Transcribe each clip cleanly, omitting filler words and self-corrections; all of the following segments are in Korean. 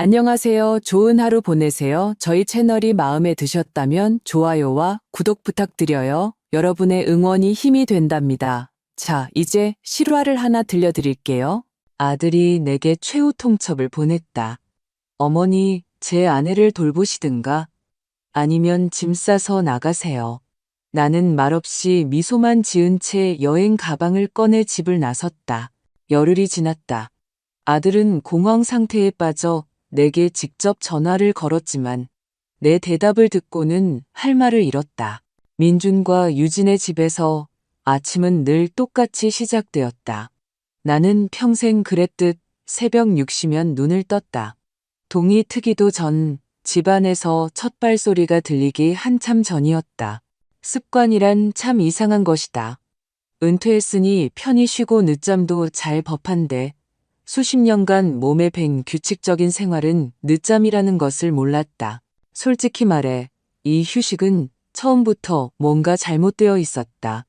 안녕하세요. 좋은 하루 보내세요. 저희 채널이 마음에 드셨다면 좋아요와 구독 부탁드려요. 여러분의 응원이 힘이 된답니다. 자, 이제 실화를 하나 들려드릴게요. 아들이 내게 최후 통첩을 보냈다. 어머니, 제 아내를 돌보시든가 아니면 짐 싸서 나가세요. 나는 말없이 미소만 지은 채 여행 가방을 꺼내 집을 나섰다. 열흘이 지났다. 아들은 공황 상태에 빠져 내게 직접 전화를 걸었지만 내 대답을 듣고는 할 말을 잃었다. 민준과 유진의 집에서 아침은 늘 똑같이 시작되었다. 나는 평생 그랬듯 새벽 6시면 눈을 떴다. 동이 트기도 전 집안에서 첫 발소리가 들리기 한참 전이었다. 습관이란 참 이상한 것이다. 은퇴했으니 편히 쉬고 늦잠도 잘 법한데 수십 년간 몸에 밴 규칙적인 생활은 늦잠이라는 것을 몰랐다. 솔직히 말해 이 휴식은 처음부터 뭔가 잘못되어 있었다.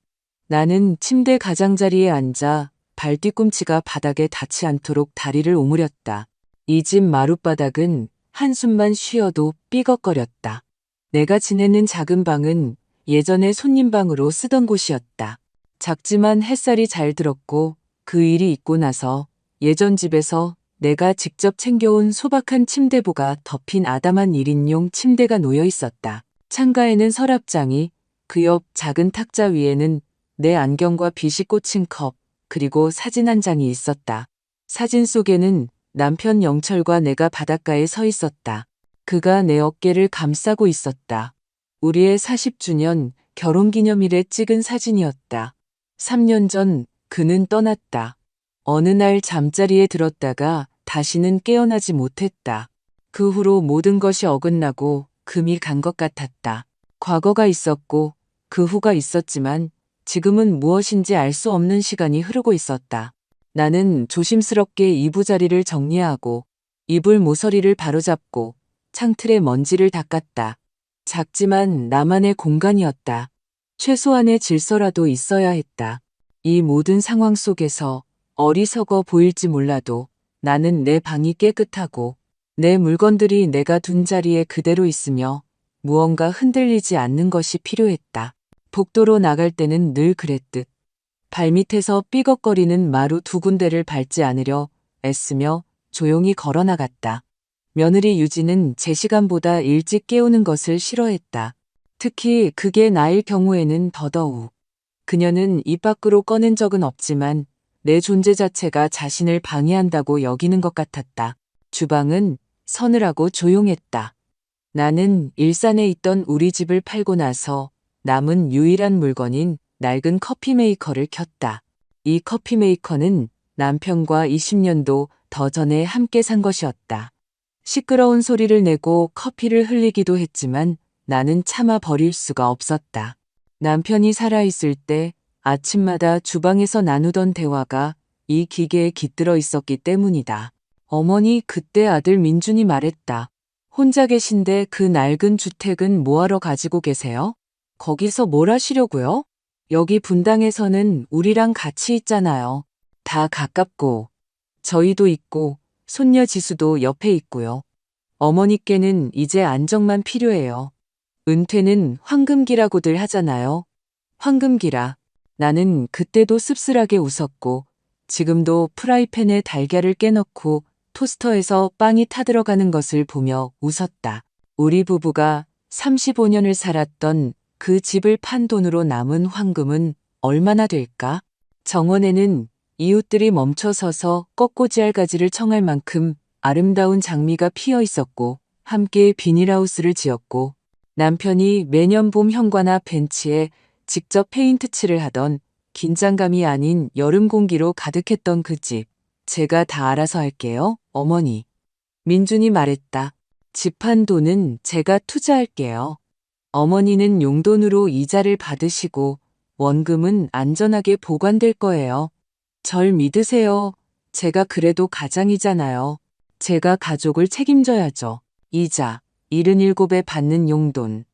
나는 침대 가장자리에 앉아 발 뒤꿈치가 바닥에 닿지 않도록 다리를 오므렸다. 이 집 마룻바닥은 한숨만 쉬어도 삐걱거렸다. 내가 지내는 작은 방은 예전에 손님방으로 쓰던 곳이었다. 작지만 햇살이 잘 들었고 그 일이 있고 나서 예전 집에서 내가 직접 챙겨온 소박한 침대보가 덮인 아담한 1인용 침대가 놓여 있었다. 창가에는 서랍장이, 그 옆 작은 탁자 위에는 내 안경과 빗이 꽂힌 컵, 그리고 사진 한 장이 있었다. 사진 속에는 남편 영철과 내가 바닷가에 서 있었다. 그가 내 어깨를 감싸고 있었다. 우리의 40주년 결혼기념일에 찍은 사진이었다. 3년 전 그는 떠났다. 어느 날 잠자리에 들었다가 다시는 깨어나지 못했다. 그 후로 모든 것이 어긋나고 금이 간 것 같았다. 과거가 있었고 그 후가 있었지만 지금은 무엇인지 알 수 없는 시간이 흐르고 있었다. 나는 조심스럽게 이부자리를 정리하고 이불 모서리를 바로잡고 창틀에 먼지를 닦았다. 작지만 나만의 공간이었다. 최소한의 질서라도 있어야 했다. 이 모든 상황 속에서 어리석어 보일지 몰라도 나는 내 방이 깨끗하고 내 물건들이 내가 둔 자리에 그대로 있으며 무언가 흔들리지 않는 것이 필요했다. 복도로 나갈 때는 늘 그랬듯 발밑에서 삐걱거리는 마루 두 군데를 밟지 않으려 애쓰며 조용히 걸어 나갔다. 며느리 유진은 제 시간보다 일찍 깨우는 것을 싫어했다. 특히 그게 나일 경우에는 더더욱. 그녀는 입 밖으로 꺼낸 적은 없지만 내 존재 자체가 자신을 방해한다고 여기는 것 같았다. 주방은 서늘하고 조용했다. 나는 일산에 있던 우리 집을 팔고 나서 남은 유일한 물건인 낡은 커피 메이커를 켰다. 이 커피 메이커는 남편과 20년도 더 전에 함께 산 것이었다. 시끄러운 소리를 내고 커피를 흘리기도 했지만 나는 참아 버릴 수가 없었다. 남편이 살아있을 때 아침마다 주방에서 나누던 대화가 이 기계에 깃들어 있었기 때문이다. 어머니, 그때 아들 민준이 말했다. 혼자 계신데 그 낡은 주택은 뭐하러 가지고 계세요? 거기서 뭘 하시려고요? 여기 분당에서는 우리랑 같이 있잖아요. 다 가깝고 저희도 있고 손녀 지수도 옆에 있고요. 어머니께는 이제 안정만 필요해요. 은퇴는 황금기라고들 하잖아요. 황금기라. 나는 그때도 씁쓸하게 웃었고 지금도 프라이팬에 달걀을 깨넣고 토스터에서 빵이 타들어가는 것을 보며 웃었다. 우리 부부가 35년을 살았던 그 집을 판 돈으로 남은 황금은 얼마나 될까? 정원에는 이웃들이 멈춰서서 꽃꽂이할 가지를 청할 만큼 아름다운 장미가 피어 있었고 함께 비닐하우스를 지었고 남편이 매년 봄 현관앞 벤치에 직접 페인트 칠을 하던 긴장감이 아닌 여름 공기로 가득했던 그 집. 제가 다 알아서 할게요, 어머니. 민준이 말했다. 집 판 돈은 제가 투자할게요. 어머니는 용돈으로 이자를 받으시고 원금은 안전하게 보관될 거예요. 절 믿으세요. 제가 그래도 가장이잖아요. 제가 가족을 책임져야죠. 이자, 77에 받는 용돈.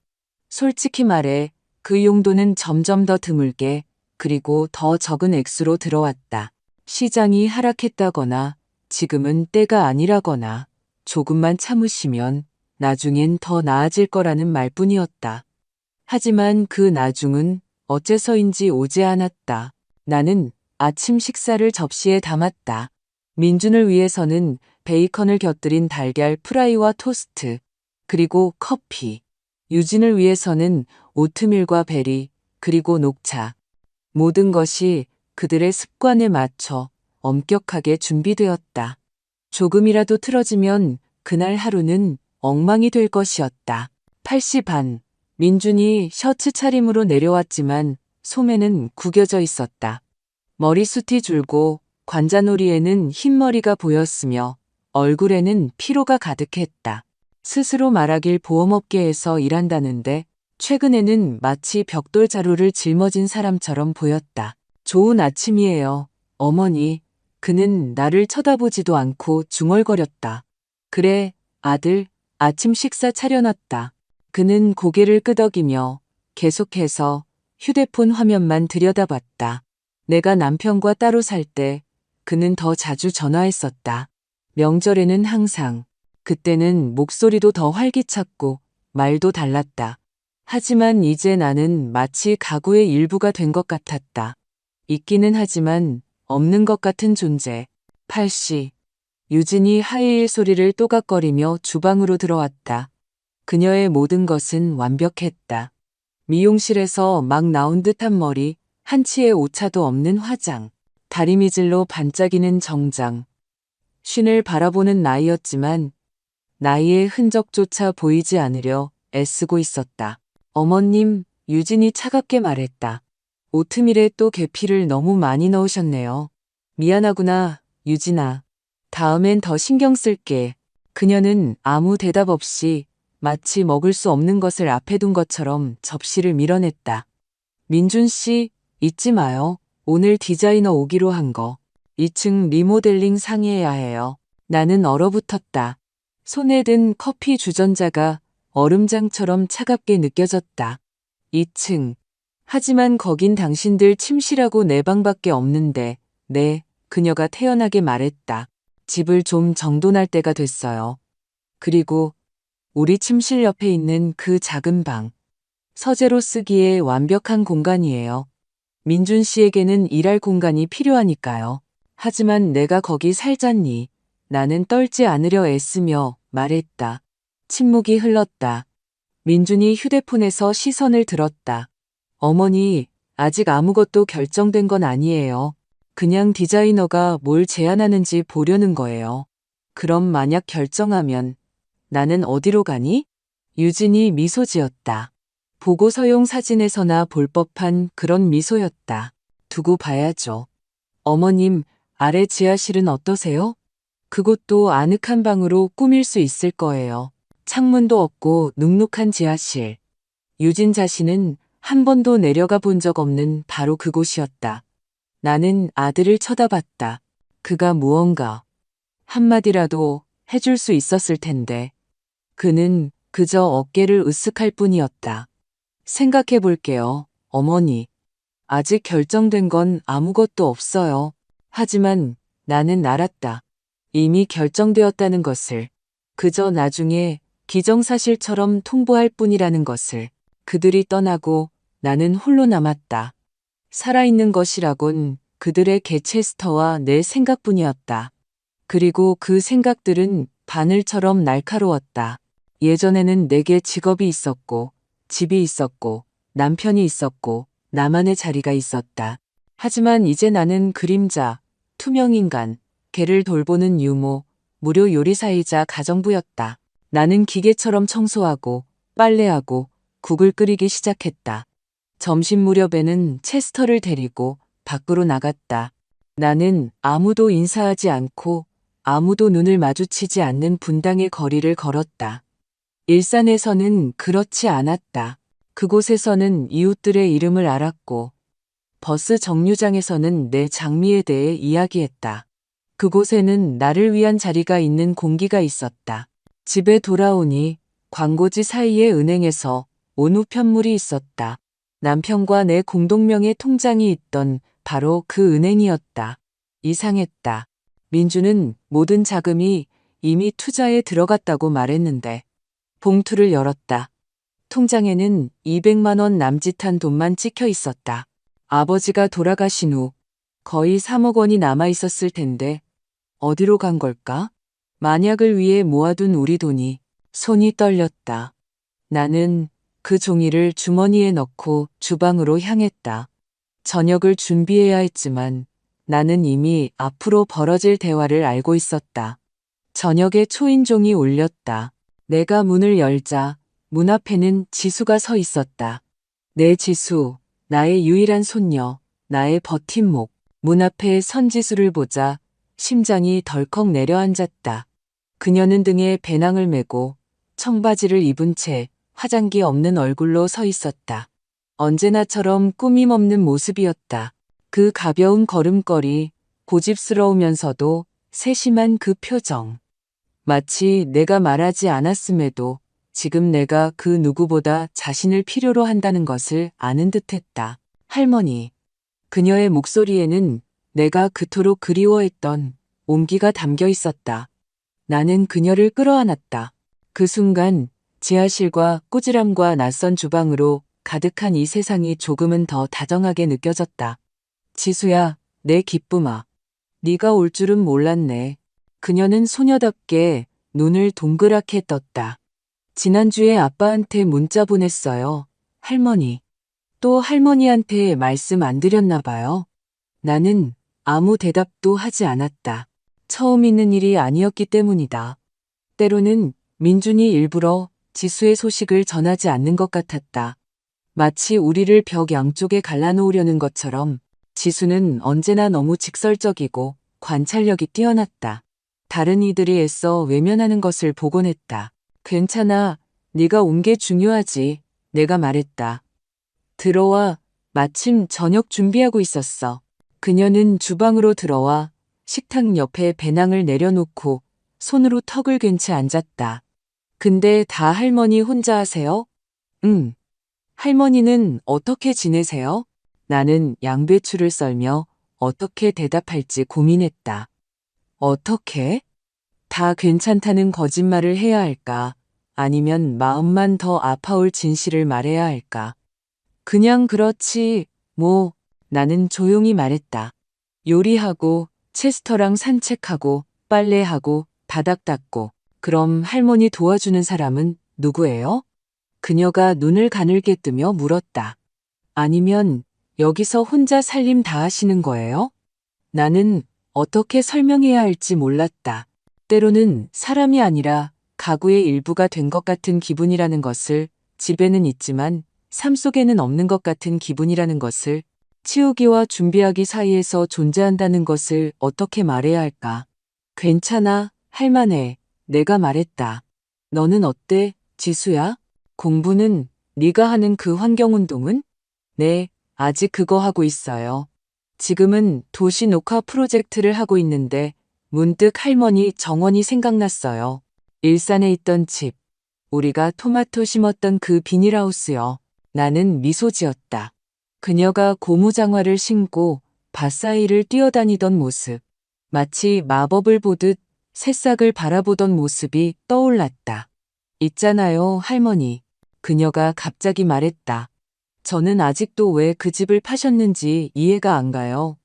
솔직히 말해 그 용돈은 점점 더 드물게 그리고 더 적은 액수로 들어왔다. 시장이 하락했다거나 지금은 때가 아니라거나 조금만 참으시면 나중엔 더 나아질 거라는 말뿐이었다. 하지만 그 나중은 어째서인지 오지 않았다. 나는 아침 식사를 접시에 담았다. 민준을 위해서는 베이컨을 곁들인 달걀 프라이와 토스트, 그리고 커피. 유진을 위해서는 오트밀과 베리, 그리고 녹차. 모든 것이 그들의 습관에 맞춰 엄격하게 준비되었다. 조금이라도 틀어지면 그날 하루는 엉망이 될 것이었다. 8시 반, 민준이 셔츠 차림으로 내려왔지만 소매는 구겨져 있었다. 머리숱이 줄고 관자놀이에는 흰머리가 보였으며 얼굴에는 피로가 가득했다. 스스로 말하길 보험업계에서 일한다는데 최근에는 마치 벽돌 자루를 짊어진 사람처럼 보였다. 좋은 아침이에요, 어머니. 그는 나를 쳐다보지도 않고 중얼거렸다. 그래, 아들, 아침 식사 차려놨다. 그는 고개를 끄덕이며 계속해서 휴대폰 화면만 들여다봤다. 내가 남편과 따로 살 때 그는 더 자주 전화했었다. 명절에는 항상. 그때는 목소리도 더 활기찼고 말도 달랐다. 하지만 이제 나는 마치 가구의 일부가 된 것 같았다. 있기는 하지만 없는 것 같은 존재. 8시. 유진이 하이힐 소리를 또각거리며 주방으로 들어왔다. 그녀의 모든 것은 완벽했다. 미용실에서 막 나온 듯한 머리, 한치의 오차도 없는 화장, 다리미질로 반짝이는 정장. 쉰을 바라보는 나이였지만 나이의 흔적조차 보이지 않으려 애쓰고 있었다. 어머님, 유진이 차갑게 말했다. 오트밀에 또 계피를 너무 많이 넣으셨네요. 미안하구나, 유진아. 다음엔 더 신경 쓸게. 그녀는 아무 대답 없이 마치 먹을 수 없는 것을 앞에 둔 것처럼 접시를 밀어냈다. 민준 씨, 잊지 마요. 오늘 디자이너 오기로 한 거. 2층 리모델링 상의해야 해요. 나는 얼어붙었다. 손에 든 커피 주전자가 얼음장처럼 차갑게 느껴졌다. 2층. 하지만 거긴 당신들 침실하고 내 방밖에 없는데, 네, 그녀가 태연하게 말했다. 집을 좀 정돈할 때가 됐어요. 그리고 우리 침실 옆에 있는 그 작은 방. 서재로 쓰기에 완벽한 공간이에요. 민준 씨에게는 일할 공간이 필요하니까요. 하지만 내가 거기 살잖니. 나는 떨지 않으려 애쓰며 말했다. 침묵이 흘렀다. 민준이 휴대폰에서 시선을 들었다. 어머니, 아직 아무것도 결정된 건 아니에요. 그냥 디자이너가 뭘 제안하는지 보려는 거예요. 그럼 만약 결정하면 나는 어디로 가니? 유진이 미소 지었다. 보고서용 사진에서나 볼 법한 그런 미소였다. 두고 봐야죠. 어머님, 아래 지하실은 어떠세요? 그곳도 아늑한 방으로 꾸밀 수 있을 거예요. 창문도 없고 눅눅한 지하실. 유진 자신은 한 번도 내려가 본 적 없는 바로 그곳이었다. 나는 아들을 쳐다봤다. 그가 무언가 한마디라도 해줄 수 있었을 텐데. 그는 그저 어깨를 으쓱할 뿐이었다. 생각해 볼게요, 어머니. 아직 결정된 건 아무것도 없어요. 하지만 나는 알았다. 이미 결정되었다는 것을. 그저 나중에 기정사실처럼 통보할 뿐이라는 것을. 그들이 떠나고 나는 홀로 남았다. 살아있는 것이라곤 그들의 개체스터와 내 생각뿐이었다. 그리고 그 생각들은 바늘처럼 날카로웠다. 예전에는 내게 직업이 있었고, 집이 있었고, 남편이 있었고, 나만의 자리가 있었다. 하지만 이제 나는 그림자, 투명인간, 개를 돌보는 유모, 무료 요리사이자 가정부였다. 나는 기계처럼 청소하고, 빨래하고, 국을 끓이기 시작했다. 점심 무렵에는 체스터를 데리고 밖으로 나갔다. 나는 아무도 인사하지 않고 아무도 눈을 마주치지 않는 분당의 거리를 걸었다. 일산에서는 그렇지 않았다. 그곳에서는 이웃들의 이름을 알았고 버스 정류장에서는 내 장미에 대해 이야기했다. 그곳에는 나를 위한 자리가 있는 공기가 있었다. 집에 돌아오니 광고지 사이에 은행에서 온 우편물이 있었다. 남편과 내 공동명의 통장이 있던 바로 그 은행이었다. 이상했다. 민주는 모든 자금이 이미 투자에 들어갔다고 말했는데. 봉투를 열었다. 통장에는 200만 원 남짓한 돈만 찍혀 있었다. 아버지가 돌아가신 후 거의 3억 원이 남아 있었을 텐데 어디로 간 걸까? 만약을 위해 모아둔 우리 돈이. 손이 떨렸다. 나는 그 종이를 주머니에 넣고 주방으로 향했다. 저녁을 준비해야 했지만 나는 이미 앞으로 벌어질 대화를 알고 있었다. 저녁에 초인종이 울렸다. 내가 문을 열자 문 앞에는 지수가 서 있었다. 내 지수, 나의 유일한 손녀, 나의 버팀목. 문 앞에 선 지수를 보자 심장이 덜컥 내려앉았다. 그녀는 등에 배낭을 메고 청바지를 입은 채 화장기 없는 얼굴로 서 있었다. 언제나처럼 꾸밈 없는 모습이었다. 그 가벼운 걸음걸이, 고집스러우면서도 세심한 그 표정. 마치 내가 말하지 않았음에도 지금 내가 그 누구보다 자신을 필요로 한다는 것을 아는 듯했다. 할머니. 그녀의 목소리에는 내가 그토록 그리워했던 온기가 담겨 있었다. 나는 그녀를 끌어안았다. 그 순간 지하실과 꾸지람과 낯선 주방으로 가득한 이 세상이 조금은 더 다정하게 느껴졌다. 지수야, 내 기쁨아. 네가 올 줄은 몰랐네. 그녀는 소녀답게 눈을 동그랗게 떴다. 지난주에 아빠한테 문자 보냈어요. 할머니. 또 할머니한테 말씀 안 드렸나 봐요. 나는 아무 대답도 하지 않았다. 처음 있는 일이 아니었기 때문이다. 때로는 민준이 일부러 지수의 소식을 전하지 않는 것 같았다. 마치 우리를 벽 양쪽에 갈라놓으려는 것처럼 지수는 언제나 너무 직설적이고 관찰력이 뛰어났다. 다른 이들이 애써 외면하는 것을 보곤 했다. 괜찮아. 네가 온 게 중요하지. 내가 말했다. 들어와. 마침 저녁 준비하고 있었어. 그녀는 주방으로 들어와 식탁 옆에 배낭을 내려놓고 손으로 턱을 괜채 앉았다. 근데 다 할머니 혼자 하세요? 응. 할머니는 어떻게 지내세요? 나는 양배추를 썰며 어떻게 대답할지 고민했다. 어떻게? 다 괜찮다는 거짓말을 해야 할까? 아니면 마음만 더 아파올 진실을 말해야 할까? 그냥 그렇지, 뭐, 나는 조용히 말했다. 요리하고, 체스터랑 산책하고, 빨래하고, 바닥 닦고. 그럼 할머니 도와주는 사람은 누구예요? 그녀가 눈을 가늘게 뜨며 물었다. 아니면 여기서 혼자 살림 다 하시는 거예요? 나는 어떻게 설명해야 할지 몰랐다. 때로는 사람이 아니라 가구의 일부가 된 것 같은 기분이라는 것을, 집에는 있지만 삶 속에는 없는 것 같은 기분이라는 것을, 치우기와 준비하기 사이에서 존재한다는 것을 어떻게 말해야 할까? 괜찮아, 할만해. 내가 말했다. 너는 어때, 지수야? 공부는 네가 하는 그 환경운동은? 네, 아직 그거 하고 있어요. 지금은 도시 녹화 프로젝트를 하고 있는데 문득 할머니 정원이 생각났어요. 일산에 있던 집. 우리가 토마토 심었던 그 비닐하우스요. 나는 미소 지었다. 그녀가 고무장화를 신고 밭 사이를 뛰어다니던 모습. 마치 마법을 보듯 새싹을 바라보던 모습이 떠올랐다. 있잖아요, 할머니. 그녀가 갑자기 말했다. 저는 아직도 왜 그 집을 파셨는지 이해가 안 가요.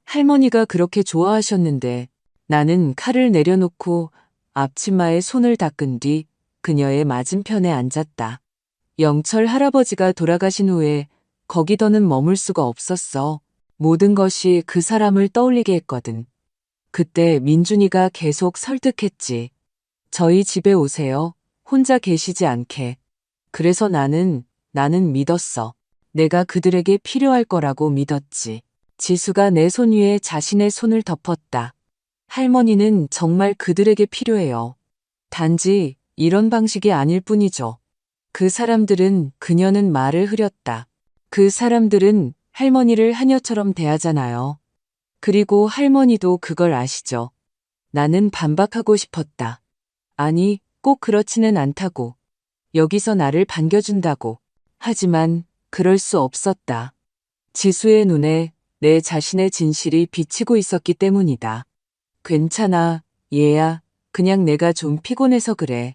할머니가 그렇게 좋아하셨는데. 나는 칼을 내려놓고 앞치마에 손을 닦은 뒤 그녀의 맞은편에 앉았다. 영철 할아버지가 돌아가신 후에 거기 더는 머물 수가 없었어. 모든 것이 그 사람을 떠올리게 했거든. 그때 민준이가 계속 설득했지. 저희 집에 오세요. 혼자 계시지 않게. 그래서 나는 믿었어. 내가 그들에게 필요할 거라고 믿었지. 지수가 내 손 위에 자신의 손을 덮었다. 할머니는 정말 그들에게 필요해요. 단지 이런 방식이 아닐 뿐이죠. 그 사람들은, 그녀는 말을 흐렸다. 그 사람들은 할머니를 하녀처럼 대하잖아요. 그리고 할머니도 그걸 아시죠. 나는 반박하고 싶었다. 아니, 꼭 그렇지는 않다고. 여기서 나를 반겨준다고. 하지만 그럴 수 없었다. 지수의 눈에 내 자신의 진실이 비치고 있었기 때문이다. 괜찮아, 얘야. 그냥 내가 좀 피곤해서 그래.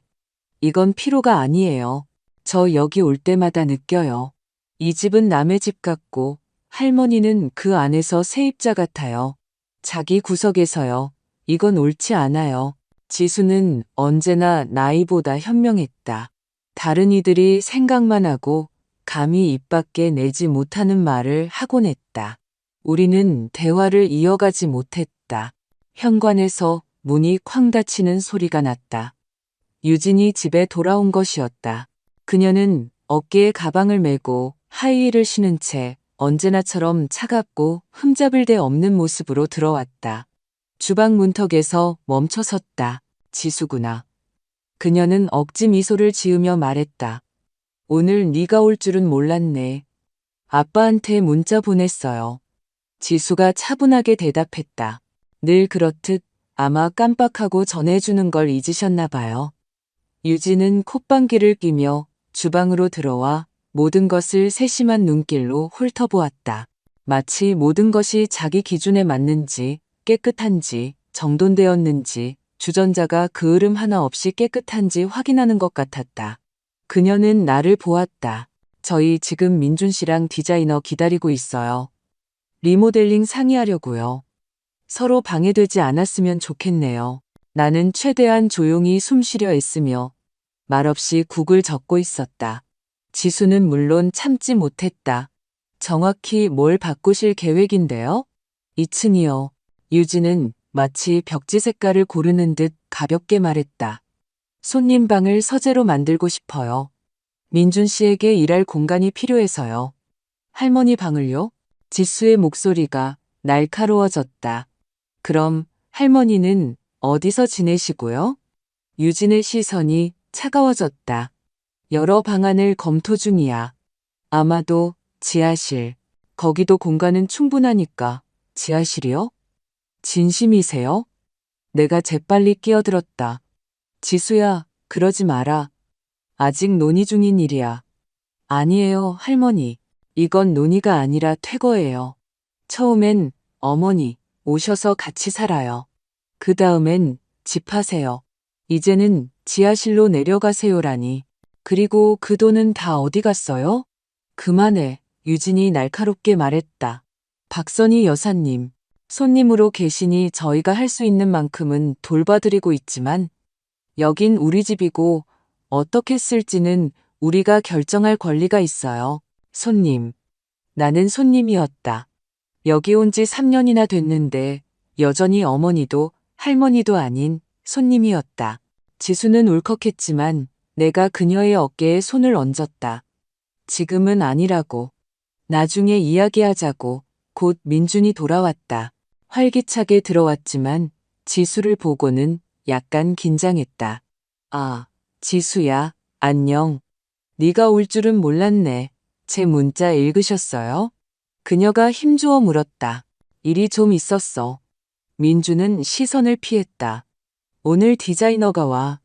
이건 피로가 아니에요. 저 여기 올 때마다 느껴요. 이 집은 남의 집 같고 할머니는 그 안에서 세입자 같아요. 자기 구석에서요. 이건 옳지 않아요. 지수는 언제나 나이보다 현명했다. 다른 이들이 생각만 하고 감히 입 밖에 내지 못하는 말을 하곤 했다. 우리는 대화를 이어가지 못했다. 현관에서 문이 쾅 닫히는 소리가 났다. 유진이 집에 돌아온 것이었다. 그녀는 어깨에 가방을 메고 하이힐을 신은 채 언제나처럼 차갑고 흠잡을 데 없는 모습으로 들어왔다. 주방 문턱에서 멈춰섰다. 지수구나. 그녀는 억지 미소를 지으며 말했다. 오늘 네가 올 줄은 몰랐네. 아빠한테 문자 보냈어요. 지수가 차분하게 대답했다. 늘 그렇듯 아마 깜빡하고 전해주는 걸 잊으셨나 봐요. 유진은 콧방귀를 뀌며 주방으로 들어와 모든 것을 세심한 눈길로 훑어보았다. 마치 모든 것이 자기 기준에 맞는지 깨끗한지 정돈되었는지 주전자가 그을음 하나 없이 깨끗한지 확인하는 것 같았다. 그녀는 나를 보았다. 저희 지금 민준 씨랑 디자이너 기다리고 있어요. 리모델링 상의하려고요. 서로 방해되지 않았으면 좋겠네요. 나는 최대한 조용히 숨 쉬려 애쓰며 말없이 국을 적고 있었다. 지수는 물론 참지 못했다. 정확히 뭘 바꾸실 계획인데요? 2층이요. 유진은 마치 벽지 색깔을 고르는 듯 가볍게 말했다. 손님 방을 서재로 만들고 싶어요. 민준 씨에게 일할 공간이 필요해서요. 할머니 방을요? 지수의 목소리가 날카로워졌다. 그럼 할머니는 어디서 지내시고요? 유진의 시선이 차가워졌다. 여러 방안을 검토 중이야. 아마도 지하실. 거기도 공간은 충분하니까. 지하실이요? 진심이세요? 내가 재빨리 끼어들었다. 지수야, 그러지 마라. 아직 논의 중인 일이야. 아니에요, 할머니. 이건 논의가 아니라 퇴거예요. 처음엔 어머니 오셔서 같이 살아요. 그 다음엔 집하세요. 이제는 지하실로 내려가세요라니. 그리고 그 돈은 다 어디 갔어요? 그만해. 유진이 날카롭게 말했다. 박선희 여사님, 손님으로 계시니 저희가 할 수 있는 만큼은 돌봐드리고 있지만 여긴 우리 집이고 어떻게 쓸지는 우리가 결정할 권리가 있어요. 손님. 나는 손님이었다. 여기 온 지 3년이나 됐는데 여전히 어머니도 할머니도 아닌 손님이었다. 지수는 울컥했지만 내가 그녀의 어깨에 손을 얹었다. 지금은 아니라고. 나중에 이야기하자고. 곧 민준이 돌아왔다. 활기차게 들어왔지만 지수를 보고는 약간 긴장했다. 아, 지수야, 안녕. 네가 올 줄은 몰랐네. 제 문자 읽으셨어요? 그녀가 힘주어 물었다. 일이 좀 있었어. 민주는 시선을 피했다. 오늘 디자이너가 와.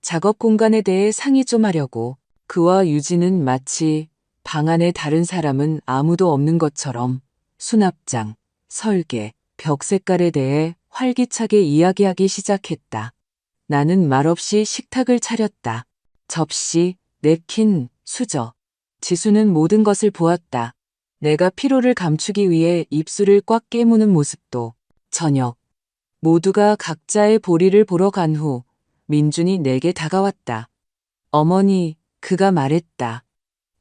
작업 공간에 대해 상의 좀 하려고. 그와 유진은 마치 방 안에 다른 사람은 아무도 없는 것처럼 수납장, 설계, 벽 색깔에 대해 활기차게 이야기하기 시작했다. 나는 말없이 식탁을 차렸다. 접시, 냅킨, 수저. 지수는 모든 것을 보았다. 내가 피로를 감추기 위해 입술을 꽉 깨무는 모습도. 저녁. 모두가 각자의 볼일을 보러 간 후 민준이 내게 다가왔다. 어머니, 그가 말했다.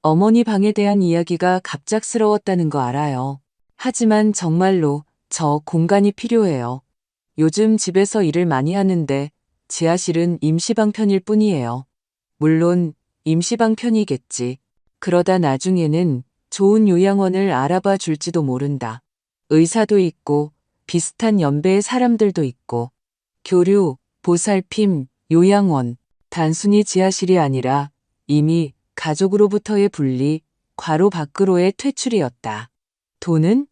어머니 방에 대한 이야기가 갑작스러웠다는 거 알아요. 하지만 정말로 저 공간이 필요해요. 요즘 집에서 일을 많이 하는데 지하실은 임시방 편일 뿐이에요. 물론 임시방 편이겠지. 그러다 나중에는 좋은 요양원을 알아봐 줄지도 모른다. 의사도 있고 비슷한 연배의 사람들도 있고 교류, 보살핌, 요양원, 단순히 지하실이 아니라 이미 가족으로부터의 분리, 괄호 밖으로의 퇴출이었다. 돈은?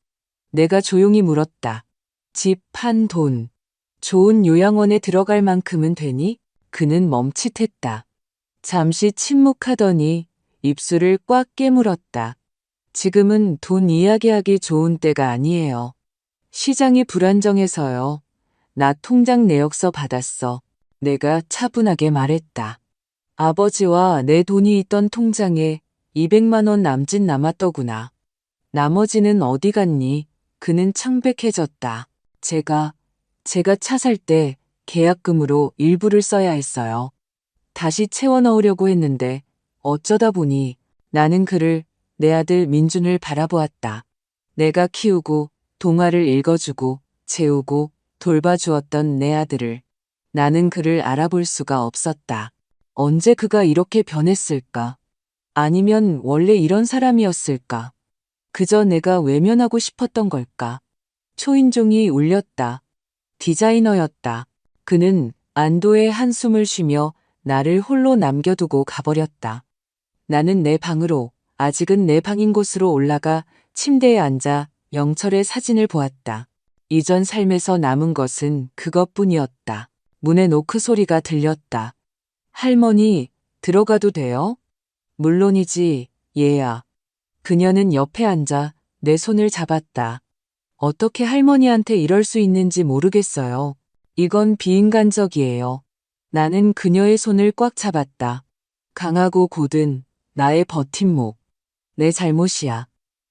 내가 조용히 물었다. 집 판 돈. 좋은 요양원에 들어갈 만큼은 되니? 그는 멈칫했다. 잠시 침묵하더니 입술을 꽉 깨물었다. 지금은 돈 이야기하기 좋은 때가 아니에요. 시장이 불안정해서요. 나 통장 내역서 받았어. 내가 차분하게 말했다. 아버지와 내 돈이 있던 통장에 200만 원 남짓 남았더구나. 나머지는 어디 갔니? 그는 창백해졌다. 제가 차 살 때 계약금으로 일부를 써야 했어요. 다시 채워 넣으려고 했는데 어쩌다 보니 나는 그를 내 아들 민준을 바라보았다. 내가 키우고 동화를 읽어주고 재우고 돌봐주었던 내 아들을 나는 그를 알아볼 수가 없었다. 언제 그가 이렇게 변했을까? 아니면 원래 이런 사람이었을까? 그저 내가 외면하고 싶었던 걸까? 초인종이 울렸다. 디자이너였다. 그는 안도의 한숨을 쉬며 나를 홀로 남겨두고 가버렸다. 나는 내 방으로, 아직은 내 방인 곳으로 올라가 침대에 앉아 영철의 사진을 보았다. 이전 삶에서 남은 것은 그것뿐이었다. 문에 노크 소리가 들렸다. 할머니, 들어가도 돼요? 물론이지, 얘야. 그녀는 옆에 앉아 내 손을 잡았다. 어떻게 할머니한테 이럴 수 있는지 모르겠어요. 이건 비인간적이에요. 나는 그녀의 손을 꽉 잡았다. 강하고 곧은 나의 버팀목. 내 잘못이야.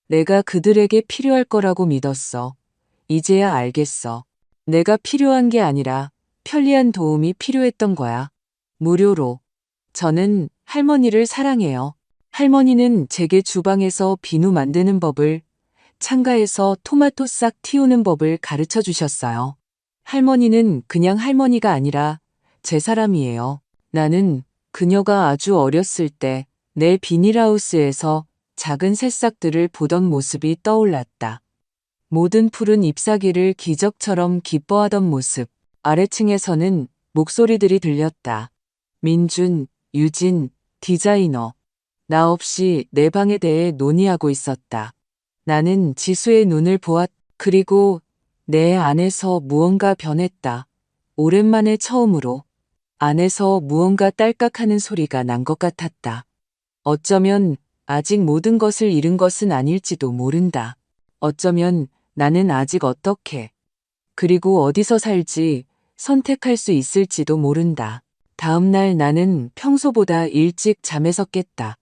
내가 그들에게 필요할 거라고 믿었어. 이제야 알겠어. 내가 필요한 게 아니라 편리한 도움이 필요했던 거야. 무료로. 저는 할머니를 사랑해요. 할머니는 제게 주방에서 비누 만드는 법을, 창가에서 토마토 싹 틔우는 법을 가르쳐 주셨어요. 할머니는 그냥 할머니가 아니라 제 사람이에요. 나는 그녀가 아주 어렸을 때 내 비닐하우스에서 작은 새싹들을 보던 모습이 떠올랐다. 모든 푸른 잎사귀를 기적처럼 기뻐하던 모습. 아래층에서는 목소리들이 들렸다. 민준, 유진, 디자이너. 나 없이 내 방에 대해 논의하고 있었다. 나는 지수의 눈을 그리고 내 안에서 무언가 변했다. 오랜만에 처음으로 안에서 무언가 딸깍하는 소리가 난 것 같았다. 어쩌면 아직 모든 것을 잃은 것은 아닐지도 모른다. 어쩌면 나는 아직 어떻게, 그리고 어디서 살지 선택할 수 있을지도 모른다. 다음 날 나는 평소보다 일찍 잠에서 깼다.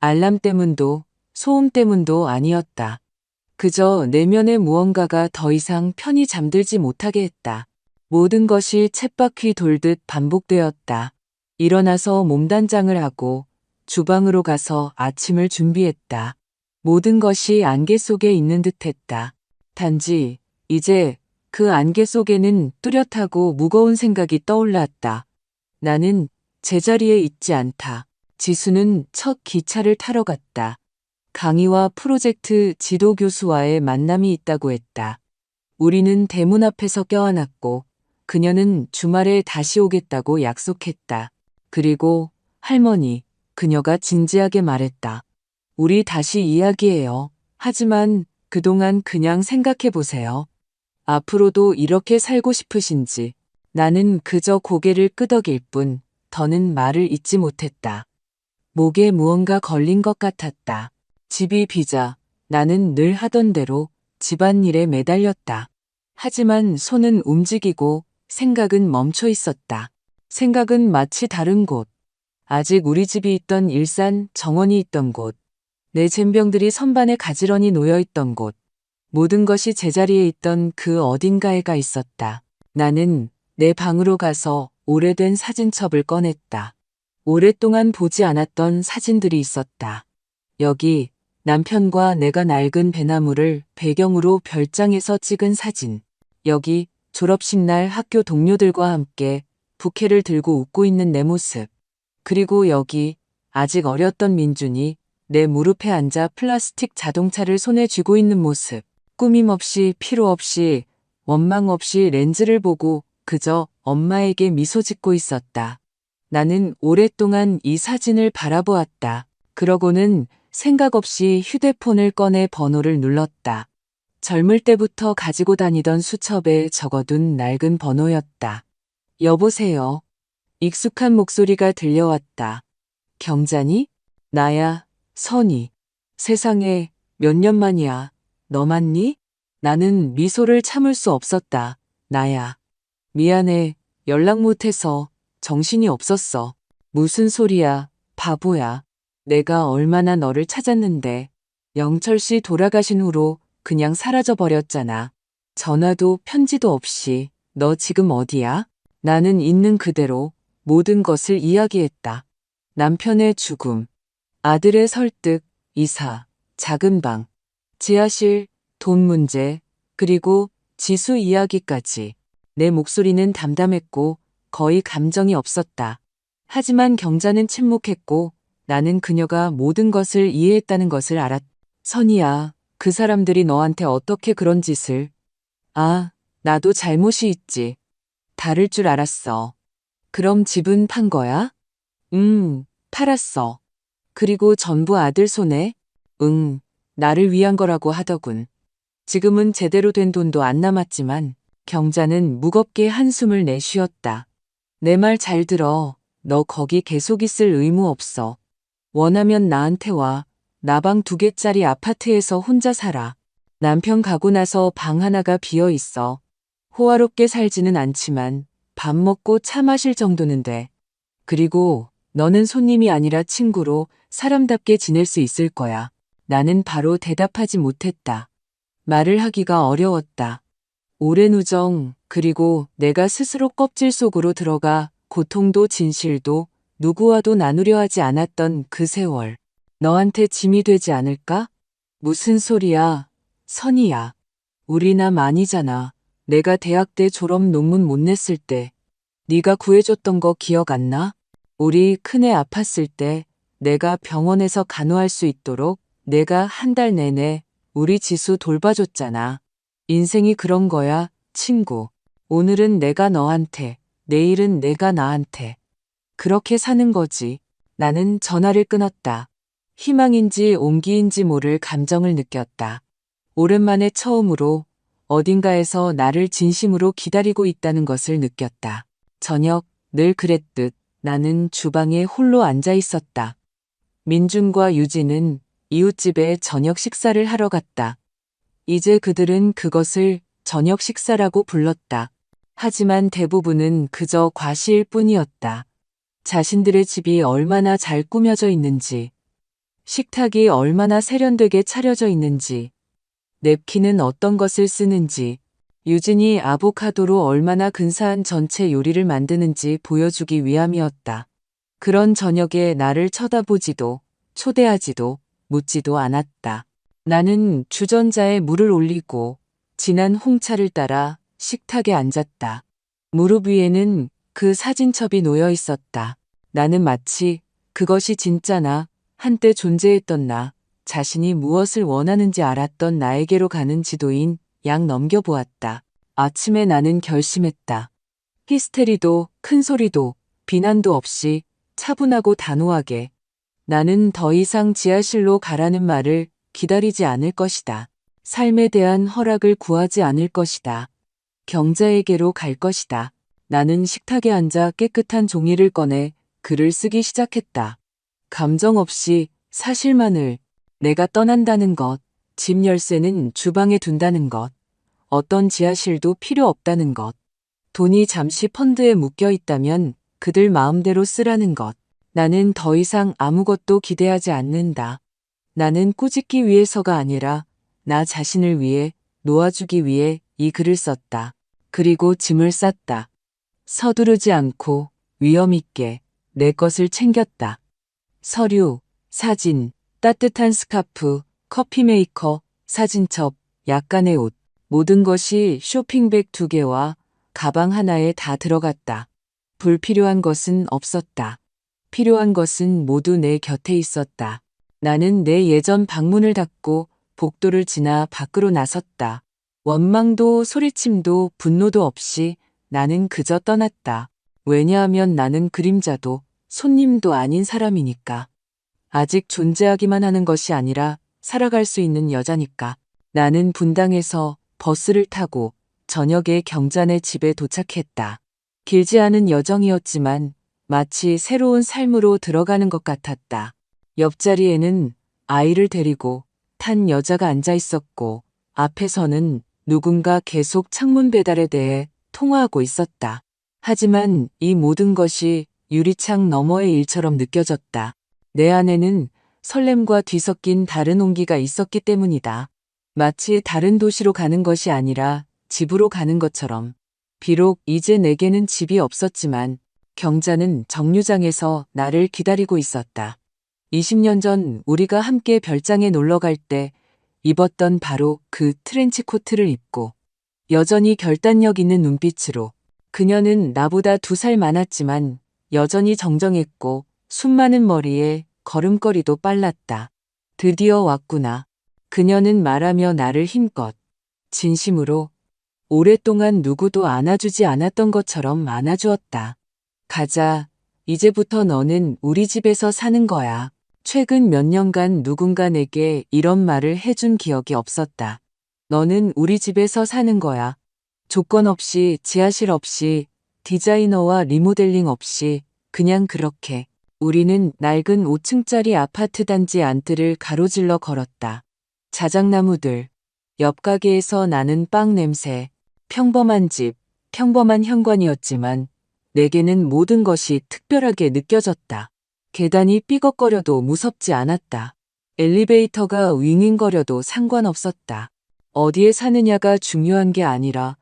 알람 때문도 소음 때문도 아니었다. 그저 내면의 무언가가 더 이상 편히 잠들지 못하게 했다. 모든 것이 쳇바퀴 돌듯 반복되었다. 일어나서 몸단장을 하고 주방으로 가서 아침을 준비했다. 모든 것이 안개 속에 있는 듯했다. 단지 이제 그 안개 속에는 뚜렷하고 무거운 생각이 떠올랐다. 나는 제자리에 있지 않다. 지수는 첫 기차를 타러 갔다. 강의와 프로젝트 지도 교수와의 만남이 있다고 했다. 우리는 대문 앞에서 껴안았고 그녀는 주말에 다시 오겠다고 약속했다. 그리고 할머니, 그녀가 진지하게 말했다. 우리 다시 이야기해요. 하지만 그동안 그냥 생각해 보세요. 앞으로도 이렇게 살고 싶으신지. 나는 그저 고개를 끄덕일 뿐 더는 말을 잇지 못했다. 목에 무언가 걸린 것 같았다. 집이 비자 나는 늘 하던 대로 집안일에 매달렸다. 하지만 손은 움직이고 생각은 멈춰 있었다. 생각은 마치 다른 곳. 아직 우리 집이 있던 일산 정원이 있던 곳. 내 젬병들이 선반에 가지런히 놓여 있던 곳. 모든 것이 제자리에 있던 그 어딘가에 가 있었다. 나는 내 방으로 가서 오래된 사진첩을 꺼냈다. 오랫동안 보지 않았던 사진들이 있었다. 여기 남편과 내가 낡은 배나무를 배경으로 별장에서 찍은 사진. 여기 졸업식 날 학교 동료들과 함께 부케를 들고 웃고 있는 내 모습. 그리고 여기 아직 어렸던 민준이 내 무릎에 앉아 플라스틱 자동차를 손에 쥐고 있는 모습. 꾸밈 없이 필요 없이 원망 없이 렌즈를 보고 그저 엄마에게 미소 짓고 있었다. 나는 오랫동안 이 사진을 바라보았다. 그러고는 생각 없이 휴대폰을 꺼내 번호를 눌렀다. 젊을 때부터 가지고 다니던 수첩에 적어둔 낡은 번호였다. 여보세요. 익숙한 목소리가 들려왔다. 경자니? 나야, 선이. 세상에 몇 년 만이야. 너 맞니? 나는 미소를 참을 수 없었다. 나야. 미안해. 연락 못해서 정신이 없었어. 무슨 소리야, 바보야. 내가 얼마나 너를 찾았는데. 영철 씨 돌아가신 후로 그냥 사라져 버렸잖아. 전화도 편지도 없이. 너 지금 어디야? 나는 있는 그대로 모든 것을 이야기했다. 남편의 죽음, 아들의 설득, 이사, 작은 방, 지하실, 돈 문제, 그리고 지수 이야기까지. 내 목소리는 담담했고 거의 감정이 없었다. 하지만 경자는 침묵했고 나는 그녀가 모든 것을 이해했다는 것을 알았다. 선이야, 그 사람들이 너한테 어떻게 그런 짓을. 아, 나도 잘못이 있지. 다를 줄 알았어. 그럼 집은 판 거야? 팔았어. 그리고 전부 아들 손에? 응, 나를 위한 거라고 하더군. 지금은 제대로 된 돈도 안 남았지만 경자는 무겁게 한숨을 내쉬었다. 내 말 잘 들어. 너 거기 계속 있을 의무 없어. 원하면 나한테 와. 나방 2개짜리 아파트에서 혼자 살아. 남편 가고 나서 방 하나가 비어 있어. 호화롭게 살지는 않지만 밥 먹고 차 마실 정도는 돼. 그리고 너는 손님이 아니라 친구로 사람답게 지낼 수 있을 거야. 나는 바로 대답하지 못했다. 말을 하기가 어려웠다. 오랜 우정, 그리고 내가 스스로 껍질 속으로 들어가 고통도 진실도 누구와도 나누려 하지 않았던 그 세월. 너한테 짐이 되지 않을까? 무슨 소리야, 선이야. 우리 남 아니잖아. 내가 대학 때 졸업 논문 못 냈을 때 네가 구해줬던 거 기억 안 나? 우리 큰애 아팠을 때 내가 병원에서 간호할 수 있도록 내가 한 달 내내 우리 지수 돌봐줬잖아. 인생이 그런 거야, 친구. 오늘은 내가 너한테, 내일은 내가 나한테. 그렇게 사는 거지. 나는 전화를 끊었다. 희망인지 옹기인지 모를 감정을 느꼈다. 오랜만에 처음으로 어딘가에서 나를 진심으로 기다리고 있다는 것을 느꼈다. 저녁, 늘 그랬듯 나는 주방에 홀로 앉아 있었다. 민준과 유진은 이웃집에 저녁 식사를 하러 갔다. 이제 그들은 그것을 저녁 식사라고 불렀다. 하지만 대부분은 그저 과시일 뿐이었다. 자신들의 집이 얼마나 잘 꾸며져 있는지, 식탁이 얼마나 세련되게 차려져 있는지, 냅킨은 어떤 것을 쓰는지, 유진이 아보카도로 얼마나 근사한 전체 요리를 만드는지 보여주기 위함이었다. 그런 저녁에 나를 쳐다보지도 초대하지도 묻지도 않았다. 나는 주전자에 물을 올리고 진한 홍차를 따라 식탁에 앉았다. 무릎 위에는 그 사진첩이 놓여 있었다. 나는 마치 그것이 진짜나 한때 존재했던 나, 자신이 무엇을 원하는지 알았던 나에게로 가는 지도인 양 넘겨보았다. 아침에 나는 결심했다. 히스테리도 큰 소리도 비난도 없이 차분하고 단호하게. 나는 더 이상 지하실로 가라는 말을 기다리지 않을 것이다. 삶에 대한 허락을 구하지 않을 것이다. 경자에게로 갈 것이다. 나는 식탁에 앉아 깨끗한 종이를 꺼내 글을 쓰기 시작했다. 감정 없이 사실만을. 내가 떠난다는 것, 집 열쇠는 주방에 둔다는 것, 어떤 지하실도 필요 없다는 것, 돈이 잠시 펀드에 묶여 있다면 그들 마음대로 쓰라는 것. 나는 더 이상 아무것도 기대하지 않는다. 나는 꾸짖기 위해서가 아니라 나 자신을 위해 놓아주기 위해 이 글을 썼다. 그리고 짐을 쌌다. 서두르지 않고 위험 있게 내 것을 챙겼다. 서류, 사진, 따뜻한 스카프, 커피 메이커, 사진첩, 약간의 옷. 모든 것이 쇼핑백 2개와 가방 하나에 다 들어갔다. 불필요한 것은 없었다. 필요한 것은 모두 내 곁에 있었다. 나는 내 예전 방문을 닫고 복도를 지나 밖으로 나섰다. 원망도 소리침도 분노도 없이 나는 그저 떠났다. 왜냐하면 나는 그림자도 손님도 아닌 사람이니까. 아직 존재하기만 하는 것이 아니라 살아갈 수 있는 여자니까. 나는 분당에서 버스를 타고 저녁에 경자네 집에 도착했다. 길지 않은 여정이었지만 마치 새로운 삶으로 들어가는 것 같았다. 옆자리에는 아이를 데리고 탄 여자가 앉아 있었고 앞에서는 누군가 계속 창문 배달에 대해 통화하고 있었다. 하지만 이 모든 것이 유리창 너머의 일처럼 느껴졌다. 내 안에는 설렘과 뒤섞인 다른 온기가 있었기 때문이다. 마치 다른 도시로 가는 것이 아니라 집으로 가는 것처럼. 비록 이제 내게는 집이 없었지만 경자는 정류장에서 나를 기다리고 있었다. 20년 전 우리가 함께 별장에 놀러 갈 때 입었던 바로 그 트렌치 코트를 입고 여전히 결단력 있는 눈빛으로. 그녀는 나보다 2살 많았지만 여전히 정정했고 숨 많은 머리에 걸음걸이도 빨랐다. 드디어 왔구나. 그녀는 말하며 나를 힘껏 진심으로 오랫동안 누구도 안아주지 않았던 것처럼 안아주었다. 가자. 이제부터 너는 우리 집에서 사는 거야. 최근 몇 년간 누군가 내게 이런 말을 해준 기억이 없었다. 너는 우리 집에서 사는 거야. 조건 없이, 지하실 없이, 디자이너와 리모델링 없이, 그냥 그렇게. 우리는 낡은 5층짜리 아파트 단지 안뜰을 가로질러 걸었다. 자작나무들, 옆 가게에서 나는 빵 냄새, 평범한 집, 평범한 현관이었지만 내게는 모든 것이 특별하게 느껴졌다. 계단이 삐걱거려도 무섭지 않았다. 엘리베이터가 윙윙거려도 상관없었다. 어디에 사느냐가 중요한 게 아니라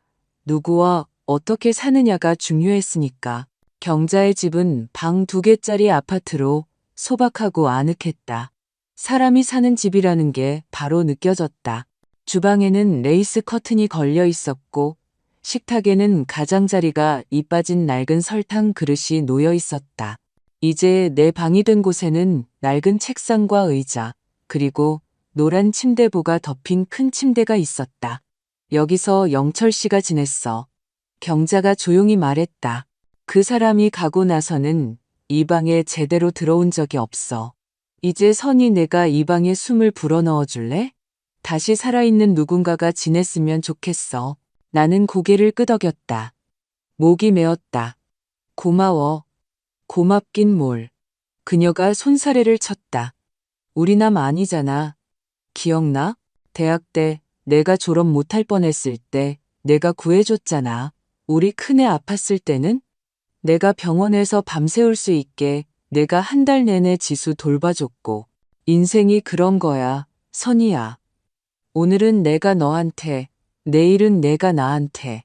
누구와 어떻게 사느냐가 중요했으니까. 경자의 집은 방 2개짜리 아파트로 소박하고 아늑했다. 사람이 사는 집이라는 게 바로 느껴졌다. 주방에는 레이스 커튼이 걸려 있었고 식탁에는 가장자리가 이빠진 낡은 설탕 그릇이 놓여 있었다. 이제 내 방이 된 곳에는 낡은 책상과 의자, 그리고 노란 침대보가 덮인 큰 침대가 있었다. 여기서 영철 씨가 지냈어. 경자가 조용히 말했다. 그 사람이 가고 나서는 이 방에 제대로 들어온 적이 없어. 이제 선이 내가 이 방에 숨을 불어넣어 줄래? 다시 살아있는 누군가가 지냈으면 좋겠어. 나는 고개를 끄덕였다. 목이 메었다. 고마워. 고맙긴 뭘. 그녀가 손사래를 쳤다. 우리 남 아니잖아. 기억나? 대학 때 내가 졸업 못할 뻔했을 때 내가 구해줬잖아. 우리 큰애 아팠을 때는 내가 병원에서 밤새울 수 있게 내가 한 달 내내 지수 돌봐줬고. 인생이 그런 거야, 선이야. 오늘은 내가 너한테, 내일은 내가 나한테.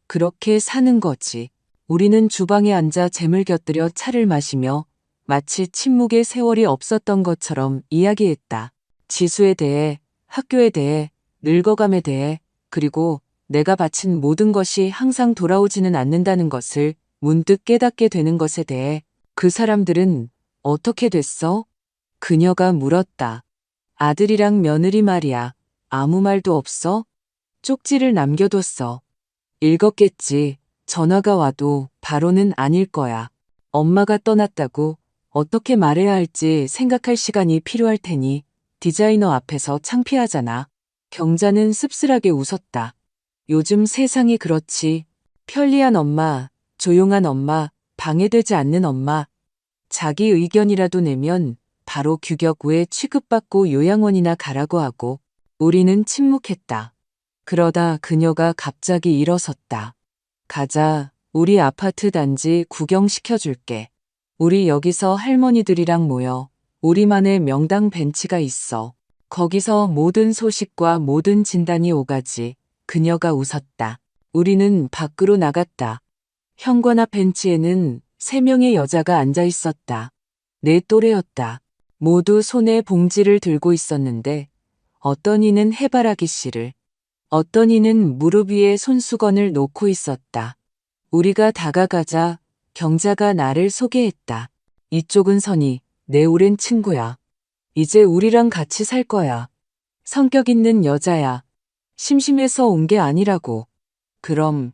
그렇게 사는 거지. 우리는 주방에 앉아 잼을 곁들여 차를 마시며 마치 침묵의 세월이 없었던 것처럼 이야기했다. 지수에 대해, 학교에 대해, 늙어감에 대해, 그리고 내가 바친 모든 것이 항상 돌아오지는 않는다는 것을 문득 깨닫게 되는 것에 대해. 그 사람들은 어떻게 됐어? 그녀가 물었다. 아들이랑 며느리 말이야. 아무 말도 없어? 쪽지를 남겨뒀어. 읽었겠지. 전화가 와도 바로는 아닐 거야. 엄마가 떠났다고 어떻게 말해야 할지 생각할 시간이 필요할 테니 디자이너 앞에서 창피하잖아. 경자는 씁쓸하게 웃었다. 요즘 세상이 그렇지. 편리한 엄마, 조용한 엄마, 방해되지 않는 엄마. 자기 의견이라도 내면 바로 규격 외에 취급받고 요양원이나 가라고 하고. 우리는 침묵했다. 그러다 그녀가 갑자기 일어섰다. 가자. 우리 아파트 단지 구경시켜줄게. 우리 여기서 할머니들이랑 모여. 우리만의 명당 벤치가 있어. 거기서 모든 소식과 모든 진단이 오가지. 그녀가 웃었다. 우리는 밖으로 나갔다. 현관 앞 벤치에는 3명의 여자가 앉아 있었다. 내 또래였다. 모두 손에 봉지를 들고 있었는데 어떤 이는 해바라기 씨를, 어떤 이는 무릎 위에 손수건을 놓고 있었다. 우리가 다가가자 경자가 나를 소개했다. 이쪽은 선이, 내 오랜 친구야. 이제 우리랑 같이 살 거야. 성격 있는 여자야. 심심해서 온 게 아니라고. 그럼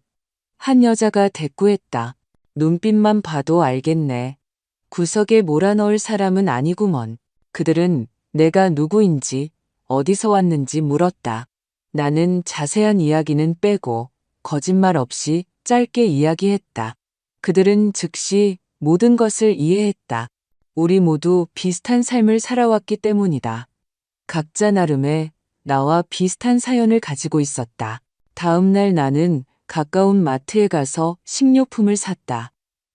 한 여자가 대꾸했다. 눈빛만 봐도 알겠네. 구석에 몰아넣을 사람은 아니구먼. 그들은 내가 누구인지 어디서 왔는지 물었다. 나는 자세한 이야기는 빼고 거짓말 없이 짧게 이야기했다. 그들은 즉시 모든 것을 이해했다. 우리 모두 비슷한 삶을 살아왔기 때문이다. 각자 나름의 나와 비슷한 사연을 가지고 있었다. 다음 날 나는 가까운 마트에 가서 식료품을 샀다.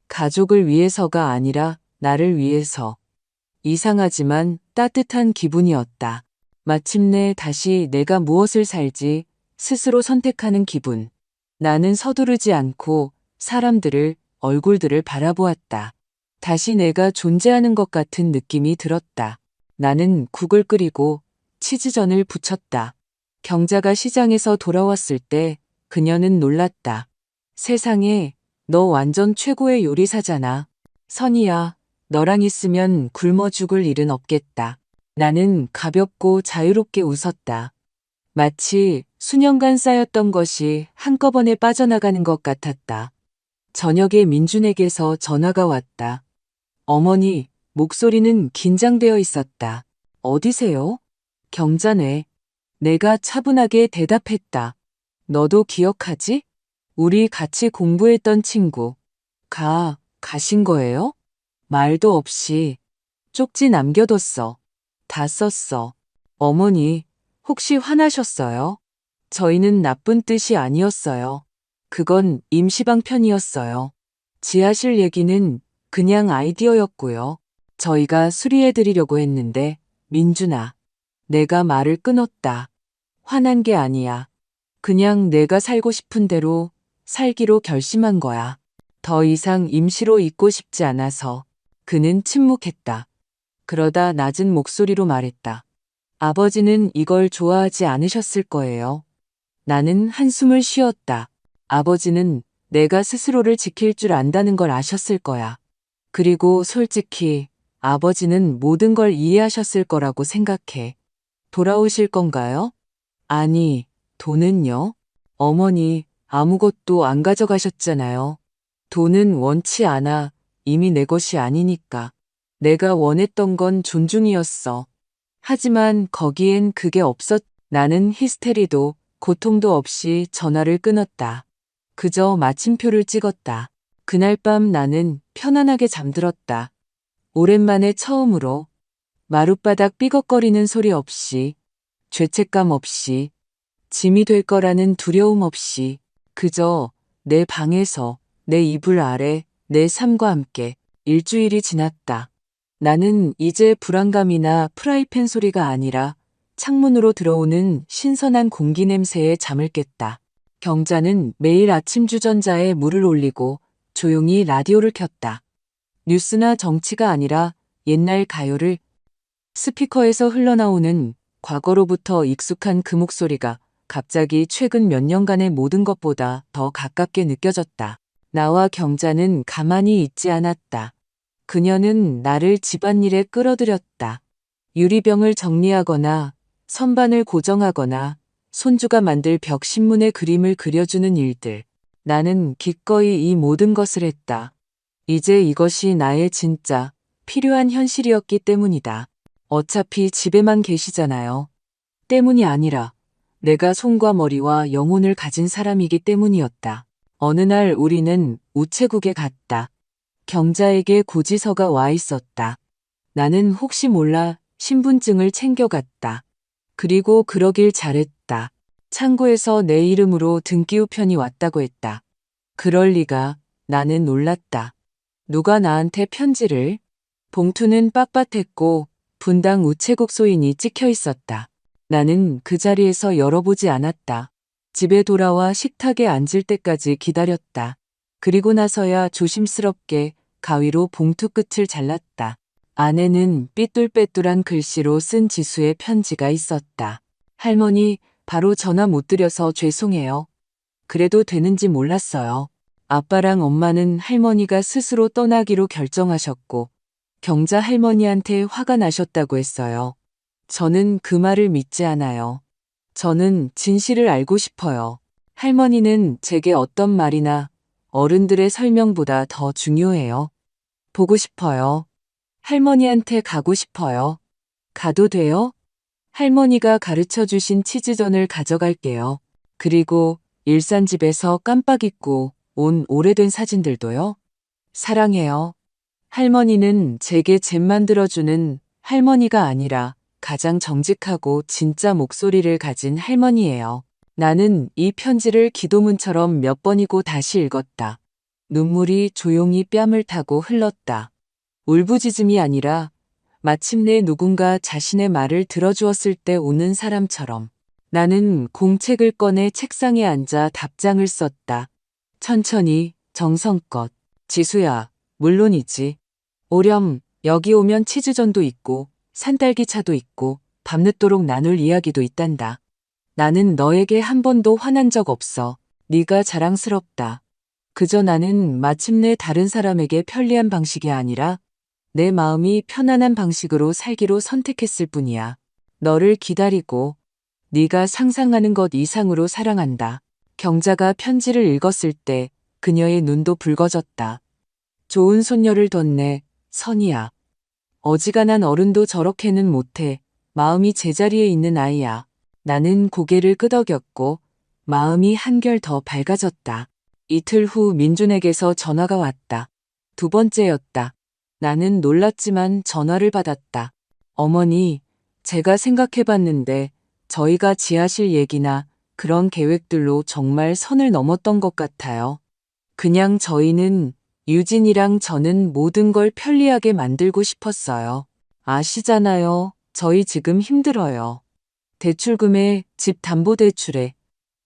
가족을 위해서가 아니라 나를 위해서. 이상하지만 따뜻한 기분이었다. 마침내 다시 내가 무엇을 살지 스스로 선택하는 기분. 나는 서두르지 않고 사람들을, 얼굴들을 바라보았다. 다시 내가 존재하는 것 같은 느낌이 들었다. 나는 국을 끓이고 치즈전을 부쳤다. 경자가 시장에서 돌아왔을 때 그녀는 놀랐다. 세상에, 너 완전 최고의 요리사잖아. 선이야, 너랑 있으면 굶어 죽을 일은 없겠다. 나는 가볍고 자유롭게 웃었다. 마치 수년간 쌓였던 것이 한꺼번에 빠져나가는 것 같았다. 저녁에 민준에게서 전화가 왔다. 어머니, 목소리는 긴장되어 있었다. 어디세요? 경자네. 내가 차분하게 대답했다. 너도 기억하지? 우리 같이 공부했던 친구. 가신 거예요? 말도 없이. 쪽지 남겨뒀어. 다 썼어. 어머니, 혹시 화나셨어요? 저희는 나쁜 뜻이 아니었어요. 그건 임시방편이었어요. 지하실 얘기는 그냥 아이디어였고요. 저희가 수리해드리려고 했는데, 민준아, 내가 말을 끊었다. 화난 게 아니야. 그냥 내가 살고 싶은 대로 살기로 결심한 거야. 더 이상 임시로 있고 싶지 않아서. 그는 침묵했다. 그러다 낮은 목소리로 말했다. 아버지는 이걸 좋아하지 않으셨을 거예요. 나는 한숨을 쉬었다. 아버지는 내가 스스로를 지킬 줄 안다는 걸 아셨을 거야. 그리고 솔직히 아버지는 모든 걸 이해하셨을 거라고 생각해. 돌아오실 건가요? 아니, 돈은요? 어머니, 아무것도 안 가져가셨잖아요. 돈은 원치 않아. 이미 내 것이 아니니까. 내가 원했던 건 존중이었어. 하지만 거기엔 그게 없었. 나는 히스테리도 고통도 없이 전화를 끊었다. 그저 마침표를 찍었다. 그날 밤 나는 편안하게 잠들었다. 오랜만에 처음으로 마룻바닥 삐걱거리는 소리 없이, 죄책감 없이, 짐이 될 거라는 두려움 없이, 그저 내 방에서, 내 이불 아래, 내 삶과 함께 일주일이 지났다. 나는 이제 불안감이나 프라이팬 소리가 아니라 창문으로 들어오는 신선한 공기 냄새에 잠을 깼다. 경자는 매일 아침 주전자에 물을 올리고 조용히 라디오를 켰다. 뉴스나 정치가 아니라 옛날 가요를 스피커에서 흘러나오는 과거로부터 익숙한 그 목소리가 갑자기 최근 몇 년간의 모든 것보다 더 가깝게 느껴졌다. 나와 경자는 가만히 있지 않았다. 그녀는 나를 집안일에 끌어들였다. 유리병을 정리하거나 선반을 고정하거나 손주가 만들 벽 신문에 그림을 그려주는 일들. 나는 기꺼이 이 모든 것을 했다. 이제 이것이 나의 진짜 필요한 현실이었기 때문이다. 어차피 집에만 계시잖아요. 때문이 아니라 내가 손과 머리와 영혼을 가진 사람이기 때문이었다. 어느 날 우리는 우체국에 갔다. 경자에게 고지서가 와 있었다. 나는 혹시 몰라 신분증을 챙겨갔다. 그리고 그러길 잘했다. 창구에서 내 이름으로 등기 우편이 왔다고 했다. 그럴 리가. 나는 놀랐다. 누가 나한테 편지를? 봉투는 빳빳했고 분당 우체국 소인이 찍혀 있었다. 나는 그 자리에서 열어보지 않았다. 집에 돌아와 식탁에 앉을 때까지 기다렸다. 그리고 나서야 조심스럽게 가위로 봉투 끝을 잘랐다. 안에는 삐뚤빼뚤한 글씨로 쓴 지수의 편지가 있었다. 할머니, 바로 전화 못 드려서 죄송해요. 그래도 되는지 몰랐어요. 아빠랑 엄마는 할머니가 스스로 떠나기로 결정하셨고 경자 할머니한테 화가 나셨다고 했어요. 저는 그 말을 믿지 않아요. 저는 진실을 알고 싶어요. 할머니는 제게 어떤 말이나 어른들의 설명보다 더 중요해요. 보고 싶어요. 할머니한테 가고 싶어요. 가도 돼요? 할머니가 가르쳐 주신 치즈전을 가져갈게요. 그리고 일산집에서 깜빡 잊고 온 오래된 사진들도요. 사랑해요. 할머니는 제게 잼 만들어주는 할머니가 아니라 가장 정직하고 진짜 목소리를 가진 할머니예요. 나는 이 편지를 기도문처럼 몇 번이고 다시 읽었다. 눈물이 조용히 뺨을 타고 흘렀다. 울부짖음이 아니라 마침내 누군가 자신의 말을 들어주었을 때 우는 사람처럼. 나는 공책을 꺼내 책상에 앉아 답장을 썼다. 천천히, 정성껏. 지수야, 물론이지. 오렴, 여기 오면 치즈전도 있고, 산딸기차도 있고, 밤늦도록 나눌 이야기도 있단다. 나는 너에게 한 번도 화난 적 없어. 네가 자랑스럽다. 그저 나는 마침내 다른 사람에게 편리한 방식이 아니라 내 마음이 편안한 방식으로 살기로 선택했을 뿐이야. 너를 기다리고 네가 상상하는 것 이상으로 사랑한다. 경자가 편지를 읽었을 때 그녀의 눈도 붉어졌다. 좋은 손녀를 뒀네, 선이야. 어지간한 어른도 저렇게는 못해. 마음이 제자리에 있는 아이야. 나는 고개를 끄덕였고 마음이 한결 더 밝아졌다. 이틀 후 민준에게서 전화가 왔다. 두 번째였다. 나는 놀랐지만 전화를 받았다. 어머니, 제가 생각해봤는데 저희가 지하실 얘기나 그런 계획들로 정말 선을 넘었던 것 같아요. 그냥 저희는 유진이랑 저는 모든 걸 편리하게 만들고 싶었어요. 아시잖아요. 저희 지금 힘들어요. 대출금에 집 담보대출에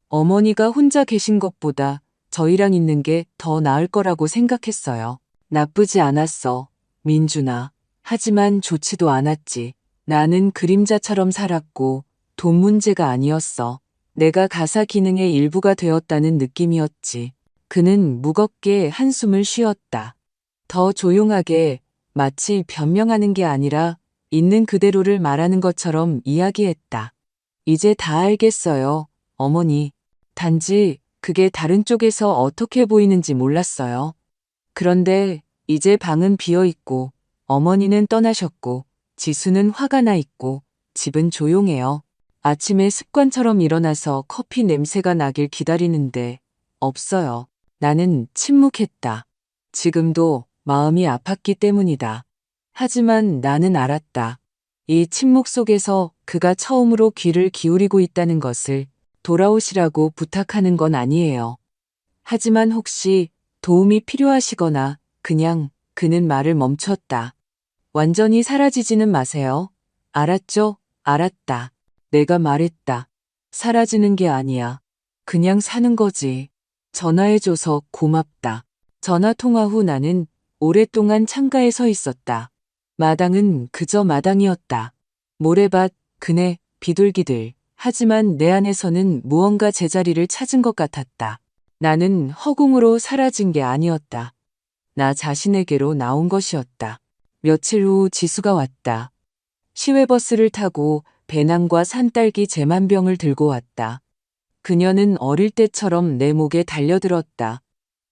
어머니가 혼자 계신 것보다 저희랑 있는 게 더 나을 거라고 생각했어요. 나쁘지 않았어, 민준아. 하지만 좋지도 않았지. 나는 그림자처럼 살았고 돈 문제가 아니었어. 내가 가사 기능의 일부가 되었다는 느낌이었지. 그는 무겁게 한숨을 쉬었다. 더 조용하게, 마치 변명하는 게 아니라 있는 그대로를 말하는 것처럼 이야기했다. 이제 다 알겠어요, 어머니. 단지 그게 다른 쪽에서 어떻게 보이는지 몰랐어요. 그런데 이제 방은 비어 있고 어머니는 떠나셨고 지수는 화가 나 있고 집은 조용해요. 아침에 습관처럼 일어나서 커피 냄새가 나길 기다리는데 없어요. 나는 침묵했다. 지금도 마음이 아팠기 때문이다. 하지만 나는 알았다. 이 침묵 속에서 그가 처음으로 귀를 기울이고 있다는 것을. 돌아오시라고 부탁하는 건 아니에요. 하지만 혹시 도움이 필요하시거나 그냥 그는 말을 멈췄다. 완전히 사라지지는 마세요. 알았죠? 알았다. 내가 말했다. 사라지는 게 아니야. 그냥 사는 거지. 전화해줘서 고맙다. 전화 통화 후 나는 오랫동안 창가에 서 있었다. 마당은 그저 마당이었다. 모래밭, 그네, 비둘기들. 하지만 내 안에서는 무언가 제자리를 찾은 것 같았다. 나는 허공으로 사라진 게 아니었다. 나 자신에게로 나온 것이었다. 며칠 후 지수가 왔다. 시외버스를 타고 배낭과 산딸기 제만병을 들고 왔다. 그녀는 어릴 때처럼 내 목에 달려들었다.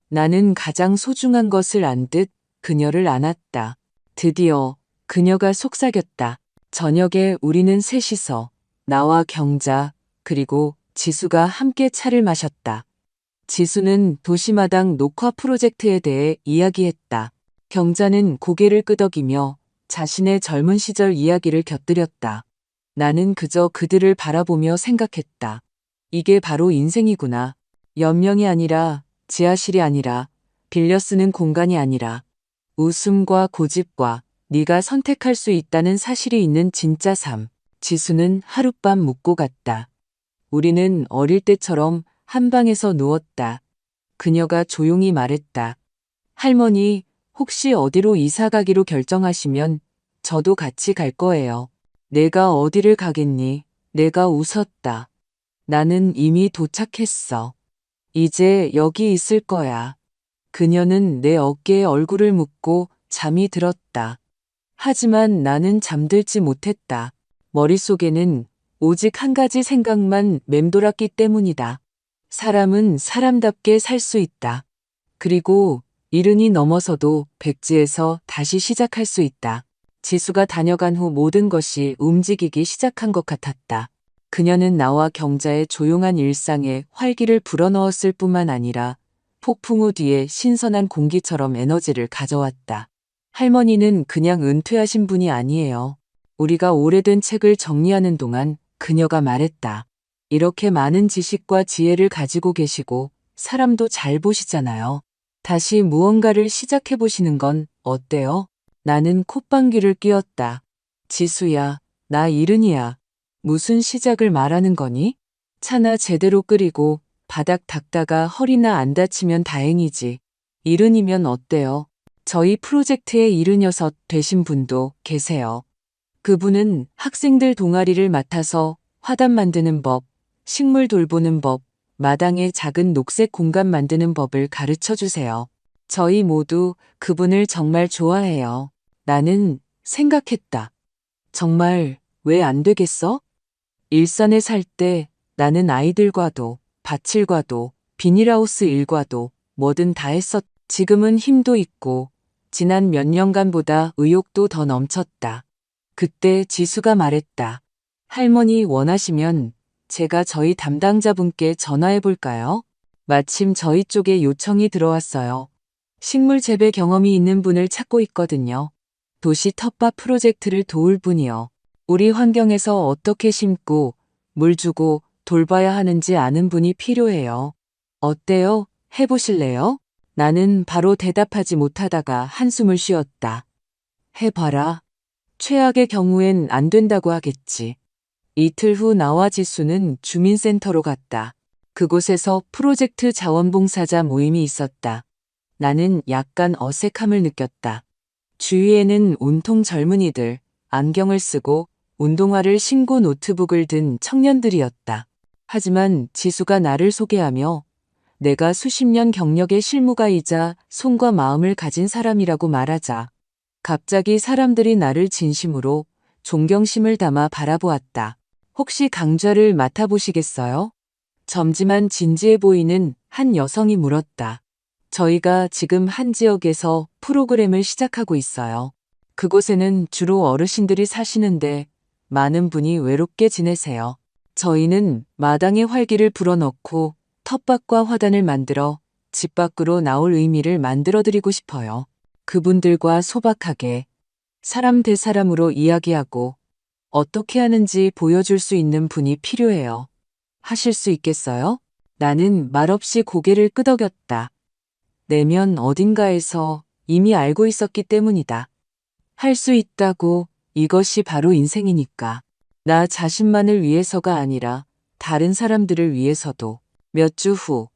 나는 가장 소중한 것을 안 듯 그녀를 안았다. 드디어 그녀가 속삭였다. 저녁에 우리는 셋이서 나와 경자 그리고 지수가 함께 차를 마셨다. 지수는 도시마당 녹화 프로젝트에 대해 이야기했다. 경자는 고개를 끄덕이며 자신의 젊은 시절 이야기를 곁들였다. 나는 그저 그들을 바라보며 생각했다. 이게 바로 인생이구나. 연명이 아니라 지하실이 아니라 빌려 쓰는 공간이 아니라 웃음과 고집과 네가 선택할 수 있다는 사실이 있는 진짜 삶. 지수는 하룻밤 묵고 갔다. 우리는 어릴 때처럼 한 방에서 누웠다. 그녀가 조용히 말했다. 할머니, 혹시 어디로 이사 가기로 결정하시면 저도 같이 갈 거예요. 내가 어디를 가겠니? 내가 웃었다. 나는 이미 도착했어. 이제 여기 있을 거야. 그녀는 내 어깨에 얼굴을 묻고 잠이 들었다. 하지만 나는 잠들지 못했다. 머릿속에는 오직 한 가지 생각만 맴돌았기 때문이다. 사람은 사람답게 살 수 있다. 그리고 이른이 넘어서도 백지에서 다시 시작할 수 있다. 지수가 다녀간 후 모든 것이 움직이기 시작한 것 같았다. 그녀는 나와 경자의 조용한 일상에 활기를 불어넣었을 뿐만 아니라 폭풍 후 뒤에 신선한 공기처럼 에너지를 가져왔다. 할머니는 그냥 은퇴하신 분이 아니에요. 우리가 오래된 책을 정리하는 동안 그녀가 말했다. 이렇게 많은 지식과 지혜를 가지고 계시고 사람도 잘 보시잖아요. 다시 무언가를 시작해 보시는 건 어때요? 나는 콧방귀를 뀌었다. 지수야, 나 이른이야. 무슨 시작을 말하는 거니? 차나 제대로 끓이고 바닥 닦다가 허리나 안 다치면 다행이지. 이른이면 어때요? 저희 프로젝트의 이른여섯 되신 분도 계세요. 그분은 학생들 동아리를 맡아서 화단 만드는 법, 식물 돌보는 법, 마당에 작은 녹색 공간 만드는 법을 가르쳐 주세요. 저희 모두 그분을 정말 좋아해요. 나는 생각했다. 정말 왜 안 되겠어? 일산에 살 때 나는 아이들과도 밭일과도 비닐하우스 일과도 뭐든 다 했었. 지금은 힘도 있고 지난 몇 년간보다 의욕도 더 넘쳤다. 그때 지수가 말했다. 할머니 원하시면 제가 저희 담당자분께 전화해 볼까요? 마침 저희 쪽에 요청이 들어왔어요. 식물 재배 경험이 있는 분을 찾고 있거든요. 도시 텃밭 프로젝트를 도울 분이요. 우리 환경에서 어떻게 심고 물 주고 돌봐야 하는지 아는 분이 필요해요. 어때요? 해보실래요? 나는 바로 대답하지 못하다가 한숨을 쉬었다. 해봐라. 최악의 경우엔 안 된다고 하겠지. 이틀 후 나와 지수는 주민센터로 갔다. 그곳에서 프로젝트 자원봉사자 모임이 있었다. 나는 약간 어색함을 느꼈다. 주위에는 온통 젊은이들, 안경을 쓰고 운동화를 신고 노트북을 든 청년들이었다. 하지만 지수가 나를 소개하며 내가 수십 년 경력의 실무가이자 손과 마음을 가진 사람이라고 말하자 갑자기 사람들이 나를 진심으로 존경심을 담아 바라보았다. 혹시 강좌를 맡아보시겠어요? 젊지만 진지해 보이는 한 여성이 물었다. 저희가 지금 한 지역에서 프로그램을 시작하고 있어요. 그곳에는 주로 어르신들이 사시는데 많은 분이 외롭게 지내세요. 저희는 마당에 활기를 불어넣고 텃밭과 화단을 만들어 집 밖으로 나올 의미를 만들어드리고 싶어요. 그분들과 소박하게 사람 대 사람으로 이야기하고 어떻게 하는지 보여줄 수 있는 분이 필요해요. 하실 수 있겠어요? 나는 말없이 고개를 끄덕였다. 내면 어딘가에서 이미 알고 있었기 때문이다. 할 수 있다고 이것이 바로 인생이니까. 나 자신만을 위해서가 아니라 다른 사람들을 위해서도. 몇 주 후,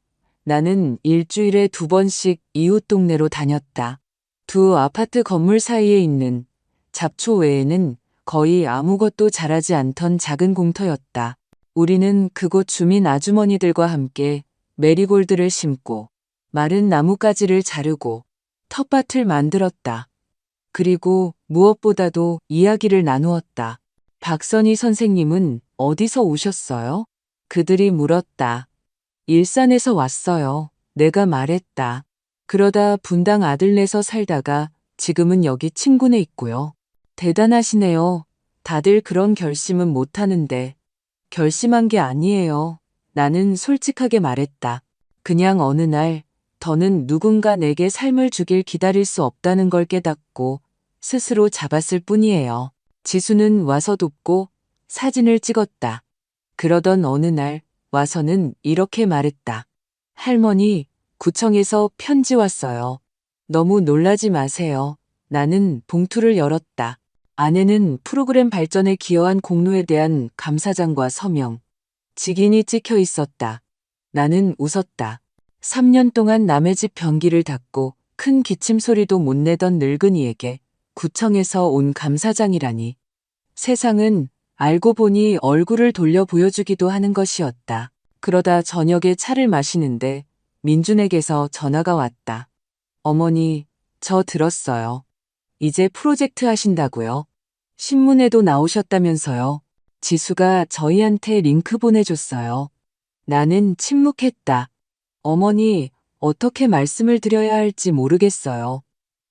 나는 일주일에 2번씩 이웃 동네로 다녔다. 두 아파트 건물 사이에 있는 잡초 외에는 거의 아무것도 자라지 않던 작은 공터였다. 우리는 그곳 주민 아주머니들과 함께 메리골드를 심고 마른 나뭇가지를 자르고 텃밭을 만들었다. 그리고 무엇보다도 이야기를 나누었다. 박선희 선생님은 어디서 오셨어요? 그들이 물었다. 일산에서 왔어요. 내가 말했다. 그러다 분당 아들네서 살다가 지금은 여기 친구네 있고요. 대단하시네요. 다들 그런 결심은 못하는데. 결심한 게 아니에요. 나는 솔직하게 말했다. 그냥 어느 날 더는 누군가 내게 삶을 주길 기다릴 수 없다는 걸 깨닫고 스스로 잡았을 뿐이에요. 지수는 와서 돕고 사진을 찍었다. 그러던 어느 날 와서는 이렇게 말했다. 할머니, 구청에서 편지 왔어요. 너무 놀라지 마세요. 나는 봉투를 열었다. 안에는 프로그램 발전에 기여한 공로에 대한 감사장과 서명, 직인이 찍혀 있었다. 나는 웃었다. 3년 동안 남의 집 변기를 닦고 큰 기침 소리도 못 내던 늙은이에게 구청에서 온 감사장이라니. 세상은 알고 보니 얼굴을 돌려 보여주기도 하는 것이었다. 그러다 저녁에 차를 마시는데 민준에게서 전화가 왔다. 어머니, 저 들었어요. 이제 프로젝트 하신다고요. 신문에도 나오셨다면서요. 지수가 저희한테 링크 보내줬어요. 나는 침묵했다. 어머니, 어떻게 말씀을 드려야 할지 모르겠어요.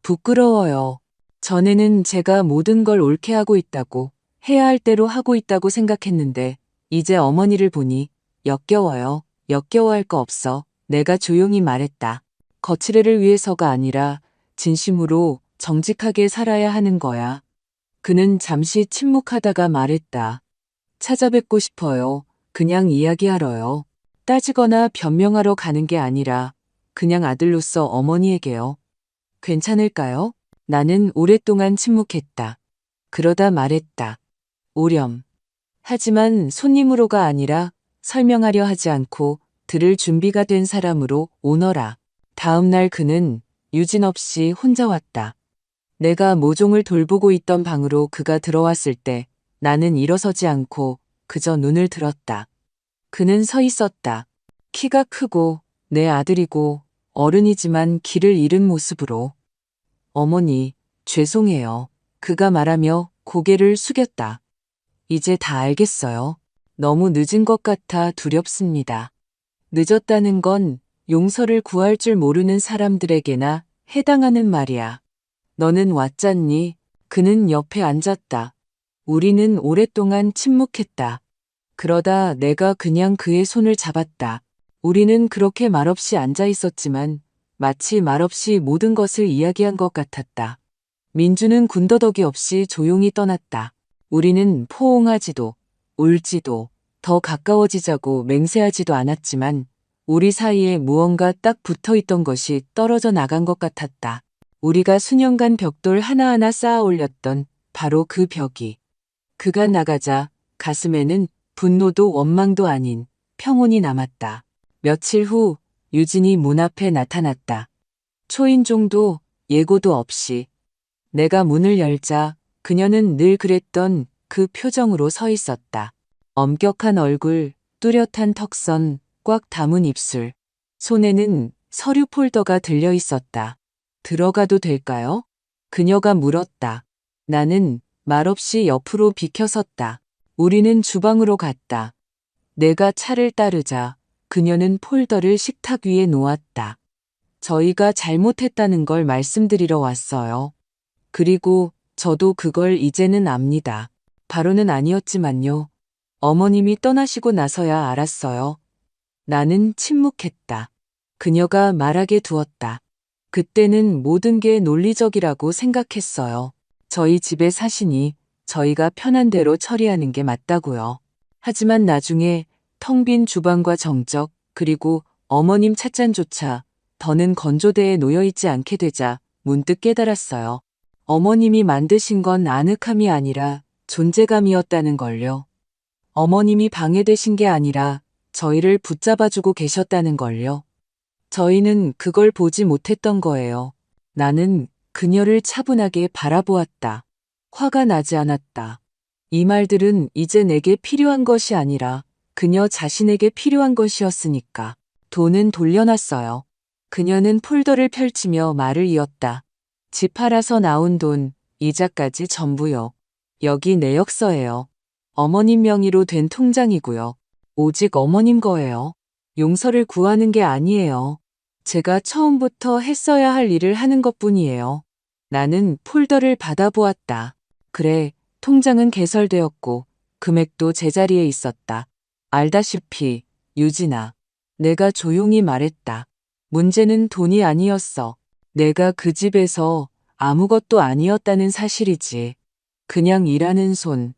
부끄러워요. 전에는 제가 모든 걸 옳게 하고 있다고, 해야 할 대로 하고 있다고 생각했는데, 이제 어머니를 보니 역겨워요. 역겨워할 거 없어. 내가 조용히 말했다. 거칠애를 위해서가 아니라 진심으로 정직하게 살아야 하는 거야. 그는 잠시 침묵하다가 말했다. 찾아뵙고 싶어요. 그냥 이야기하러요. 따지거나 변명하러 가는 게 아니라 그냥 아들로서 어머니에게요. 괜찮을까요? 나는 오랫동안 침묵했다. 그러다 말했다. 오렴. 하지만 손님으로가 아니라 설명하려 하지 않고 들을 준비가 된 사람으로 오너라. 다음 날 그는 유진 없이 혼자 왔다. 내가 모종을 돌보고 있던 방으로 그가 들어왔을 때 나는 일어서지 않고 그저 눈을 들었다. 그는 서 있었다. 키가 크고 내 아들이고 어른이지만 길을 잃은 모습으로. 어머니, 죄송해요. 그가 말하며 고개를 숙였다. 이제 다 알겠어요. 너무 늦은 것 같아 두렵습니다. 늦었다는 건 용서를 구할 줄 모르는 사람들에게나 해당하는 말이야. 너는 왔잖니? 그는 옆에 앉았다. 우리는 오랫동안 침묵했다. 그러다 내가 그냥 그의 손을 잡았다. 우리는 그렇게 말없이 앉아 있었지만 마치 말없이 모든 것을 이야기한 것 같았다. 민주는 군더더기 없이 조용히 떠났다. 우리는 포옹하지도 울지도 더 가까워지자고 맹세하지도 않았지만 우리 사이에 무언가 딱 붙어 있던 것이 떨어져 나간 것 같았다. 우리가 수년간 벽돌 하나하나 쌓아 올렸던 바로 그 벽이. 그가 나가자 가슴에는 분노도 원망도 아닌 평온이 남았다. 며칠 후 유진이 문 앞에 나타났다. 초인종도 예고도 없이. 내가 문을 열자 그녀는 늘 그랬던 그 표정으로 서 있었다. 엄격한 얼굴, 뚜렷한 턱선, 꽉 담은 입술. 손에는 서류 폴더가 들려 있었다. 들어가도 될까요? 그녀가 물었다. 나는 말없이 옆으로 비켜섰다. 우리는 주방으로 갔다. 내가 차를 따르자 그녀는 폴더를 식탁 위에 놓았다. 저희가 잘못했다는 걸 말씀드리러 왔어요. 그리고 저도 그걸 이제는 압니다. 바로는 아니었지만요. 어머님이 떠나시고 나서야 알았어요. 나는 침묵했다. 그녀가 말하게 두었다. 그때는 모든 게 논리적이라고 생각했어요. 저희 집에 사시니 저희가 편한 대로 처리하는 게 맞다고요. 하지만 나중에 텅 빈 주방과 정적, 그리고 어머님 찻잔조차 더는 건조대에 놓여있지 않게 되자 문득 깨달았어요. 어머님이 만드신 건 아늑함이 아니라 존재감이었다는 걸요. 어머님이 방해되신 게 아니라 저희를 붙잡아주고 계셨다는 걸요. 저희는 그걸 보지 못했던 거예요. 나는 그녀를 차분하게 바라보았다. 화가 나지 않았다. 이 말들은 이제 내게 필요한 것이 아니라 그녀 자신에게 필요한 것이었으니까. 돈은 돌려놨어요. 그녀는 폴더를 펼치며 말을 이었다. 집 팔아서 나온 돈, 이자까지 전부요. 여기 내역서예요. 어머님 명의로 된 통장이고요. 오직 어머님 거예요. 용서를 구하는 게 아니에요. 제가 처음부터 했어야 할 일을 하는 것뿐이에요. 나는 폴더를 받아보았다. 그래, 통장은 개설되었고 금액도 제자리에 있었다. 알다시피 유진아, 내가 조용히 말했다. 문제는 돈이 아니었어. 내가 그 집에서 아무것도 아니었다는 사실이지. 그냥 일하는 손,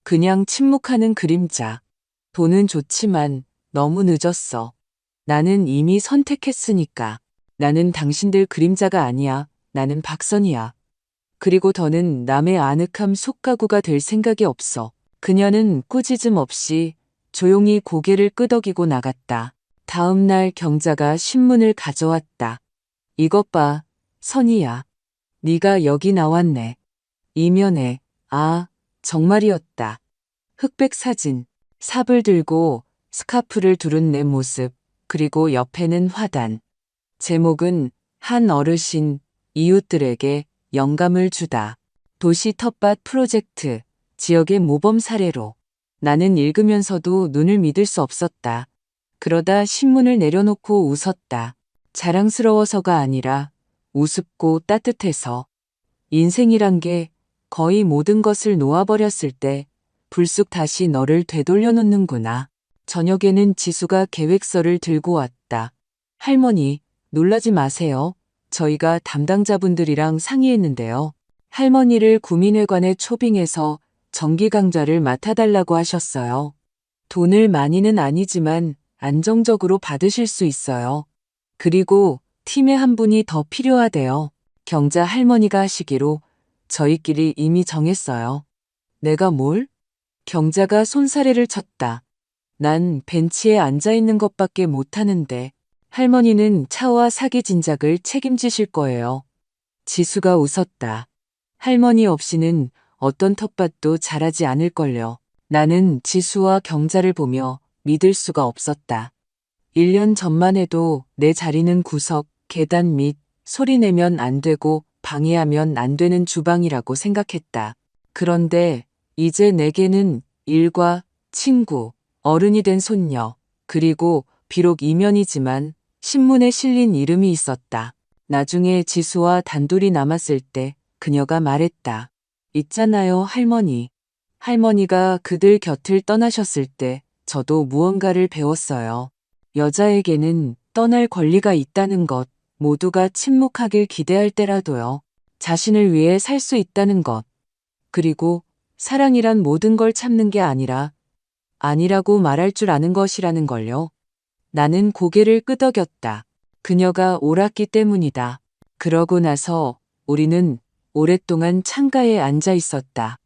그냥 침묵하는 그림자. 돈은 좋지만 너무 늦었어. 나는 이미 선택했으니까. 나는 당신들 그림자가 아니야. 나는 박선이야. 그리고 더는 남의 아늑함 속가구가 될 생각이 없어. 그녀는 꾸짖음 없이 조용히 고개를 끄덕이고 나갔다. 다음 날 경자가 신문을 가져왔다. 이것 봐, 선이야. 네가 여기 나왔네. 이면에, 아, 정말이었다. 흑백 사진, 삽을 들고 스카프를 두른 내 모습, 그리고 옆에는 화단. 제목은 한 어르신, 이웃들에게 영감을 주다. 도시 텃밭 프로젝트, 지역의 모범 사례로. 나는 읽으면서도 눈을 믿을 수 없었다. 그러다 신문을 내려놓고 웃었다. 자랑스러워서가 아니라 우습고 따뜻해서. 인생이란 게 거의 모든 것을 놓아버렸을 때 불쑥 다시 너를 되돌려 놓는구나. 저녁에는 지수가 계획서를 들고 왔다. 할머니, 놀라지 마세요. 저희가 담당자분들이랑 상의했는데요. 할머니를 구민회관에 초빙해서 정기강좌를 맡아달라고 하셨어요. 돈을 많이는 아니지만 안정적으로 받으실 수 있어요. 그리고 팀에 한 분이 더 필요하대요. 경자 할머니가 하시기로 저희끼리 이미 정했어요. 내가 뭘? 경자가 손사래를 쳤다. 난 벤치에 앉아 있는 것밖에 못하는데 할머니는 차와 사기 진작을 책임지실 거예요. 지수가 웃었다. 할머니 없이는 어떤 텃밭도 자라지 않을걸요. 나는 지수와 경자를 보며 믿을 수가 없었다. 1년 전만 해도 내 자리는 구석, 계단 밑, 소리 내면 안 되고 방해하면 안 되는 주방이라고 생각했다. 그런데 이제 내게는 일과 친구, 어른이 된 손녀, 그리고 비록 이면이지만 신문에 실린 이름이 있었다. 나중에 지수와 단둘이 남았을 때 그녀가 말했다. 있잖아요, 할머니. 할머니가 그들 곁을 떠나셨을 때 저도 무언가를 배웠어요. 여자에게는 떠날 권리가 있다는 것, 모두가 침묵하길 기대할 때라도요. 자신을 위해 살 수 있다는 것. 그리고 사랑이란 모든 걸 참는 게 아니라 아니라고 말할 줄 아는 것이라는 걸요. 나는 고개를 끄덕였다. 그녀가 옳았기 때문이다. 그러고 나서 우리는 오랫동안 창가에 앉아 있었다.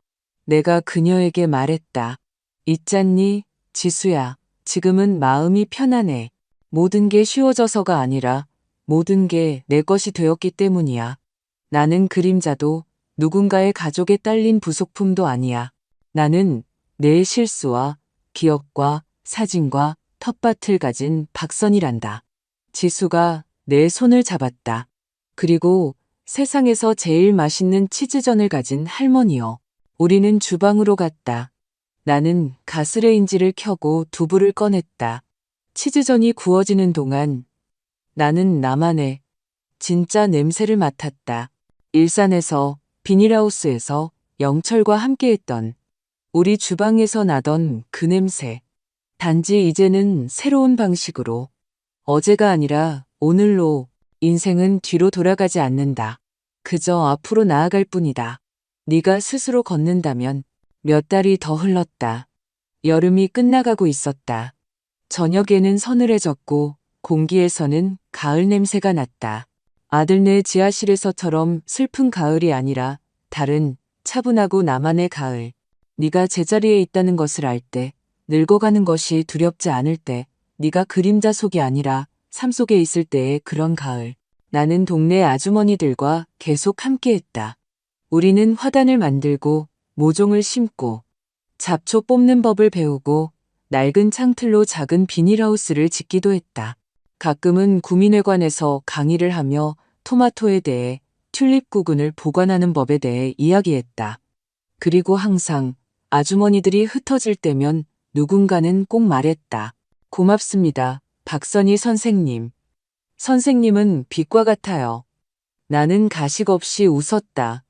내가 그녀에게 말했다. 있잖니, 지수야. 지금은 마음이 편안해. 모든 게 쉬워져서가 아니라 모든 게 내 것이 되었기 때문이야. 나는 그림자도 누군가의 가족에 딸린 부속품도 아니야. 나는 내 실수와 기억과 사진과 텃밭을 가진 박선이란다. 지수가 내 손을 잡았다. 그리고 세상에서 제일 맛있는 치즈전을 가진 할머니요. 우리는 주방으로 갔다. 나는 가스레인지를 켜고 두부를 꺼냈다. 치즈전이 구워지는 동안 나는 나만의 진짜 냄새를 맡았다. 일산에서 비닐하우스에서 영철과 함께했던 우리 주방에서 나던 그 냄새. 단지 이제는 새로운 방식으로 어제가 아니라 오늘로 인생은 뒤로 돌아가지 않는다. 그저 앞으로 나아갈 뿐이다. 네가 스스로 걷는다면 몇 달이 더 흘렀다. 여름이 끝나가고 있었다. 저녁에는 서늘해졌고 공기에서는 가을 냄새가 났다. 아들네 지하실에서처럼 슬픈 가을이 아니라 다른 차분하고 나만의 가을. 네가 제자리에 있다는 것을 알 때, 늙어가는 것이 두렵지 않을 때, 네가 그림자 속이 아니라 삶 속에 있을 때의 그런 가을. 나는 동네 아주머니들과 계속 함께했다. 우리는 화단을 만들고 모종을 심고 잡초 뽑는 법을 배우고 낡은 창틀로 작은 비닐하우스를 짓기도 했다. 가끔은 구민회관에서 강의를 하며 토마토에 대해 튤립 구근을 보관하는 법에 대해 이야기했다. 그리고 항상 아주머니들이 흩어질 때면 누군가는 꼭 말했다. 고맙습니다, 박선희 선생님. 선생님은 빛과 같아요. 나는 가식 없이 웃었다.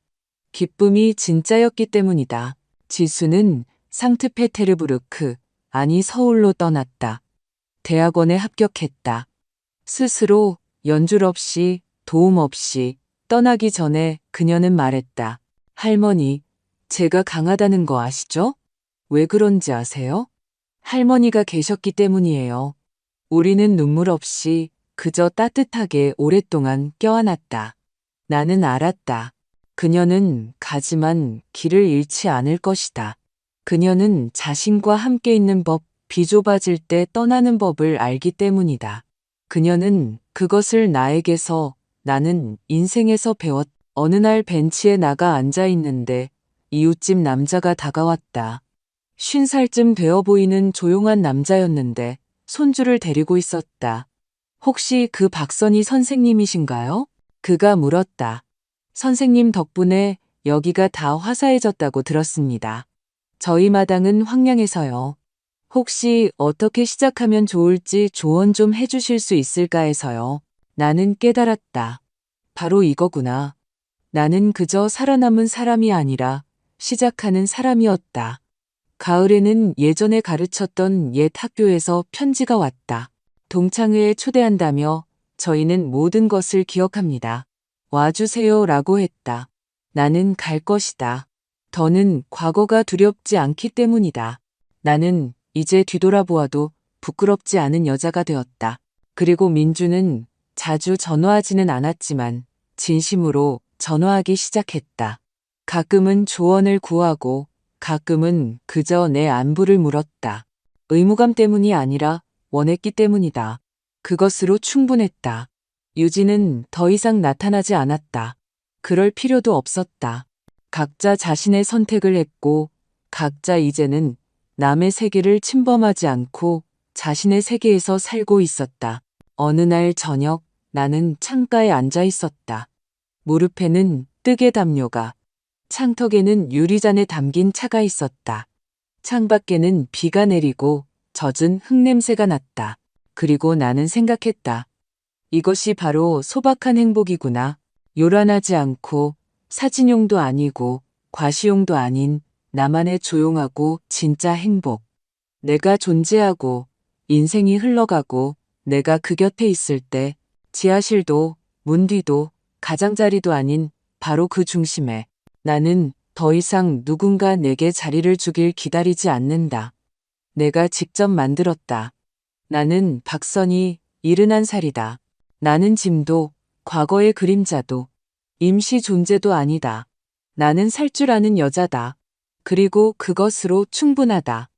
기쁨이 진짜였기 때문이다. 지수는 상트페테르부르크, 아니 서울로 떠났다. 대학원에 합격했다. 스스로 연줄 없이 도움 없이 떠나기 전에 그녀는 말했다. 할머니, 제가 강하다는 거 아시죠? 왜 그런지 아세요? 할머니가 계셨기 때문이에요. 우리는 눈물 없이 그저 따뜻하게 오랫동안 껴안았다. 나는 알았다. 그녀는 가지만 길을 잃지 않을 것이다. 그녀는 자신과 함께 있는 법, 비좁아질 때 떠나는 법을 알기 때문이다. 그녀는 그것을 나에게서, 나는 인생에서 배웠. 어느 날 벤치에 나가 앉아 있는데 이웃집 남자가 다가왔다. 50살쯤 되어 보이는 조용한 남자였는데 손주를 데리고 있었다. 혹시 그 박선희 선생님이신가요? 그가 물었다. 선생님 덕분에 여기가 다 화사해졌다고 들었습니다. 저희 마당은 황량해서요. 혹시 어떻게 시작하면 좋을지 조언 좀 해주실 수 있을까 해서요. 나는 깨달았다. 바로 이거구나. 나는 그저 살아남은 사람이 아니라 시작하는 사람이었다. 가을에는 예전에 가르쳤던 옛 학교에서 편지가 왔다. 동창회에 초대한다며 저희는 모든 것을 기억합니다. 와주세요 라고 했다. 나는 갈 것이다. 더는 과거가 두렵지 않기 때문이다. 나는 이제 뒤돌아보아도 부끄럽지 않은 여자가 되었다. 그리고 민주는 자주 전화하지는 않았지만 진심으로 전화하기 시작했다. 가끔은 조언을 구하고 가끔은 그저 내 안부를 물었다. 의무감 때문이 아니라 원했기 때문이다. 그것으로 충분했다. 유진은 더 이상 나타나지 않았다. 그럴 필요도 없었다. 각자 자신의 선택을 했고 각자 이제는 남의 세계를 침범하지 않고 자신의 세계에서 살고 있었다. 어느 날 저녁 나는 창가에 앉아 있었다. 무릎에는 뜨개 담요가, 창턱에는 유리잔에 담긴 차가 있었다. 창밖에는 비가 내리고 젖은 흙냄새가 났다. 그리고 나는 생각했다. 이것이 바로 소박한 행복이구나. 요란하지 않고 사진용도 아니고 과시용도 아닌 나만의 조용하고 진짜 행복. 내가 존재하고 인생이 흘러가고 내가 그 곁에 있을 때 지하실도 문 뒤도 가장자리도 아닌 바로 그 중심에 나는 더 이상 누군가 내게 자리를 주길 기다리지 않는다. 내가 직접 만들었다. 나는 박선이 71살이다. 나는 짐도 과거의 그림자도 임시 존재도 아니다. 나는 살 줄 아는 여자다. 그리고 그것으로 충분하다.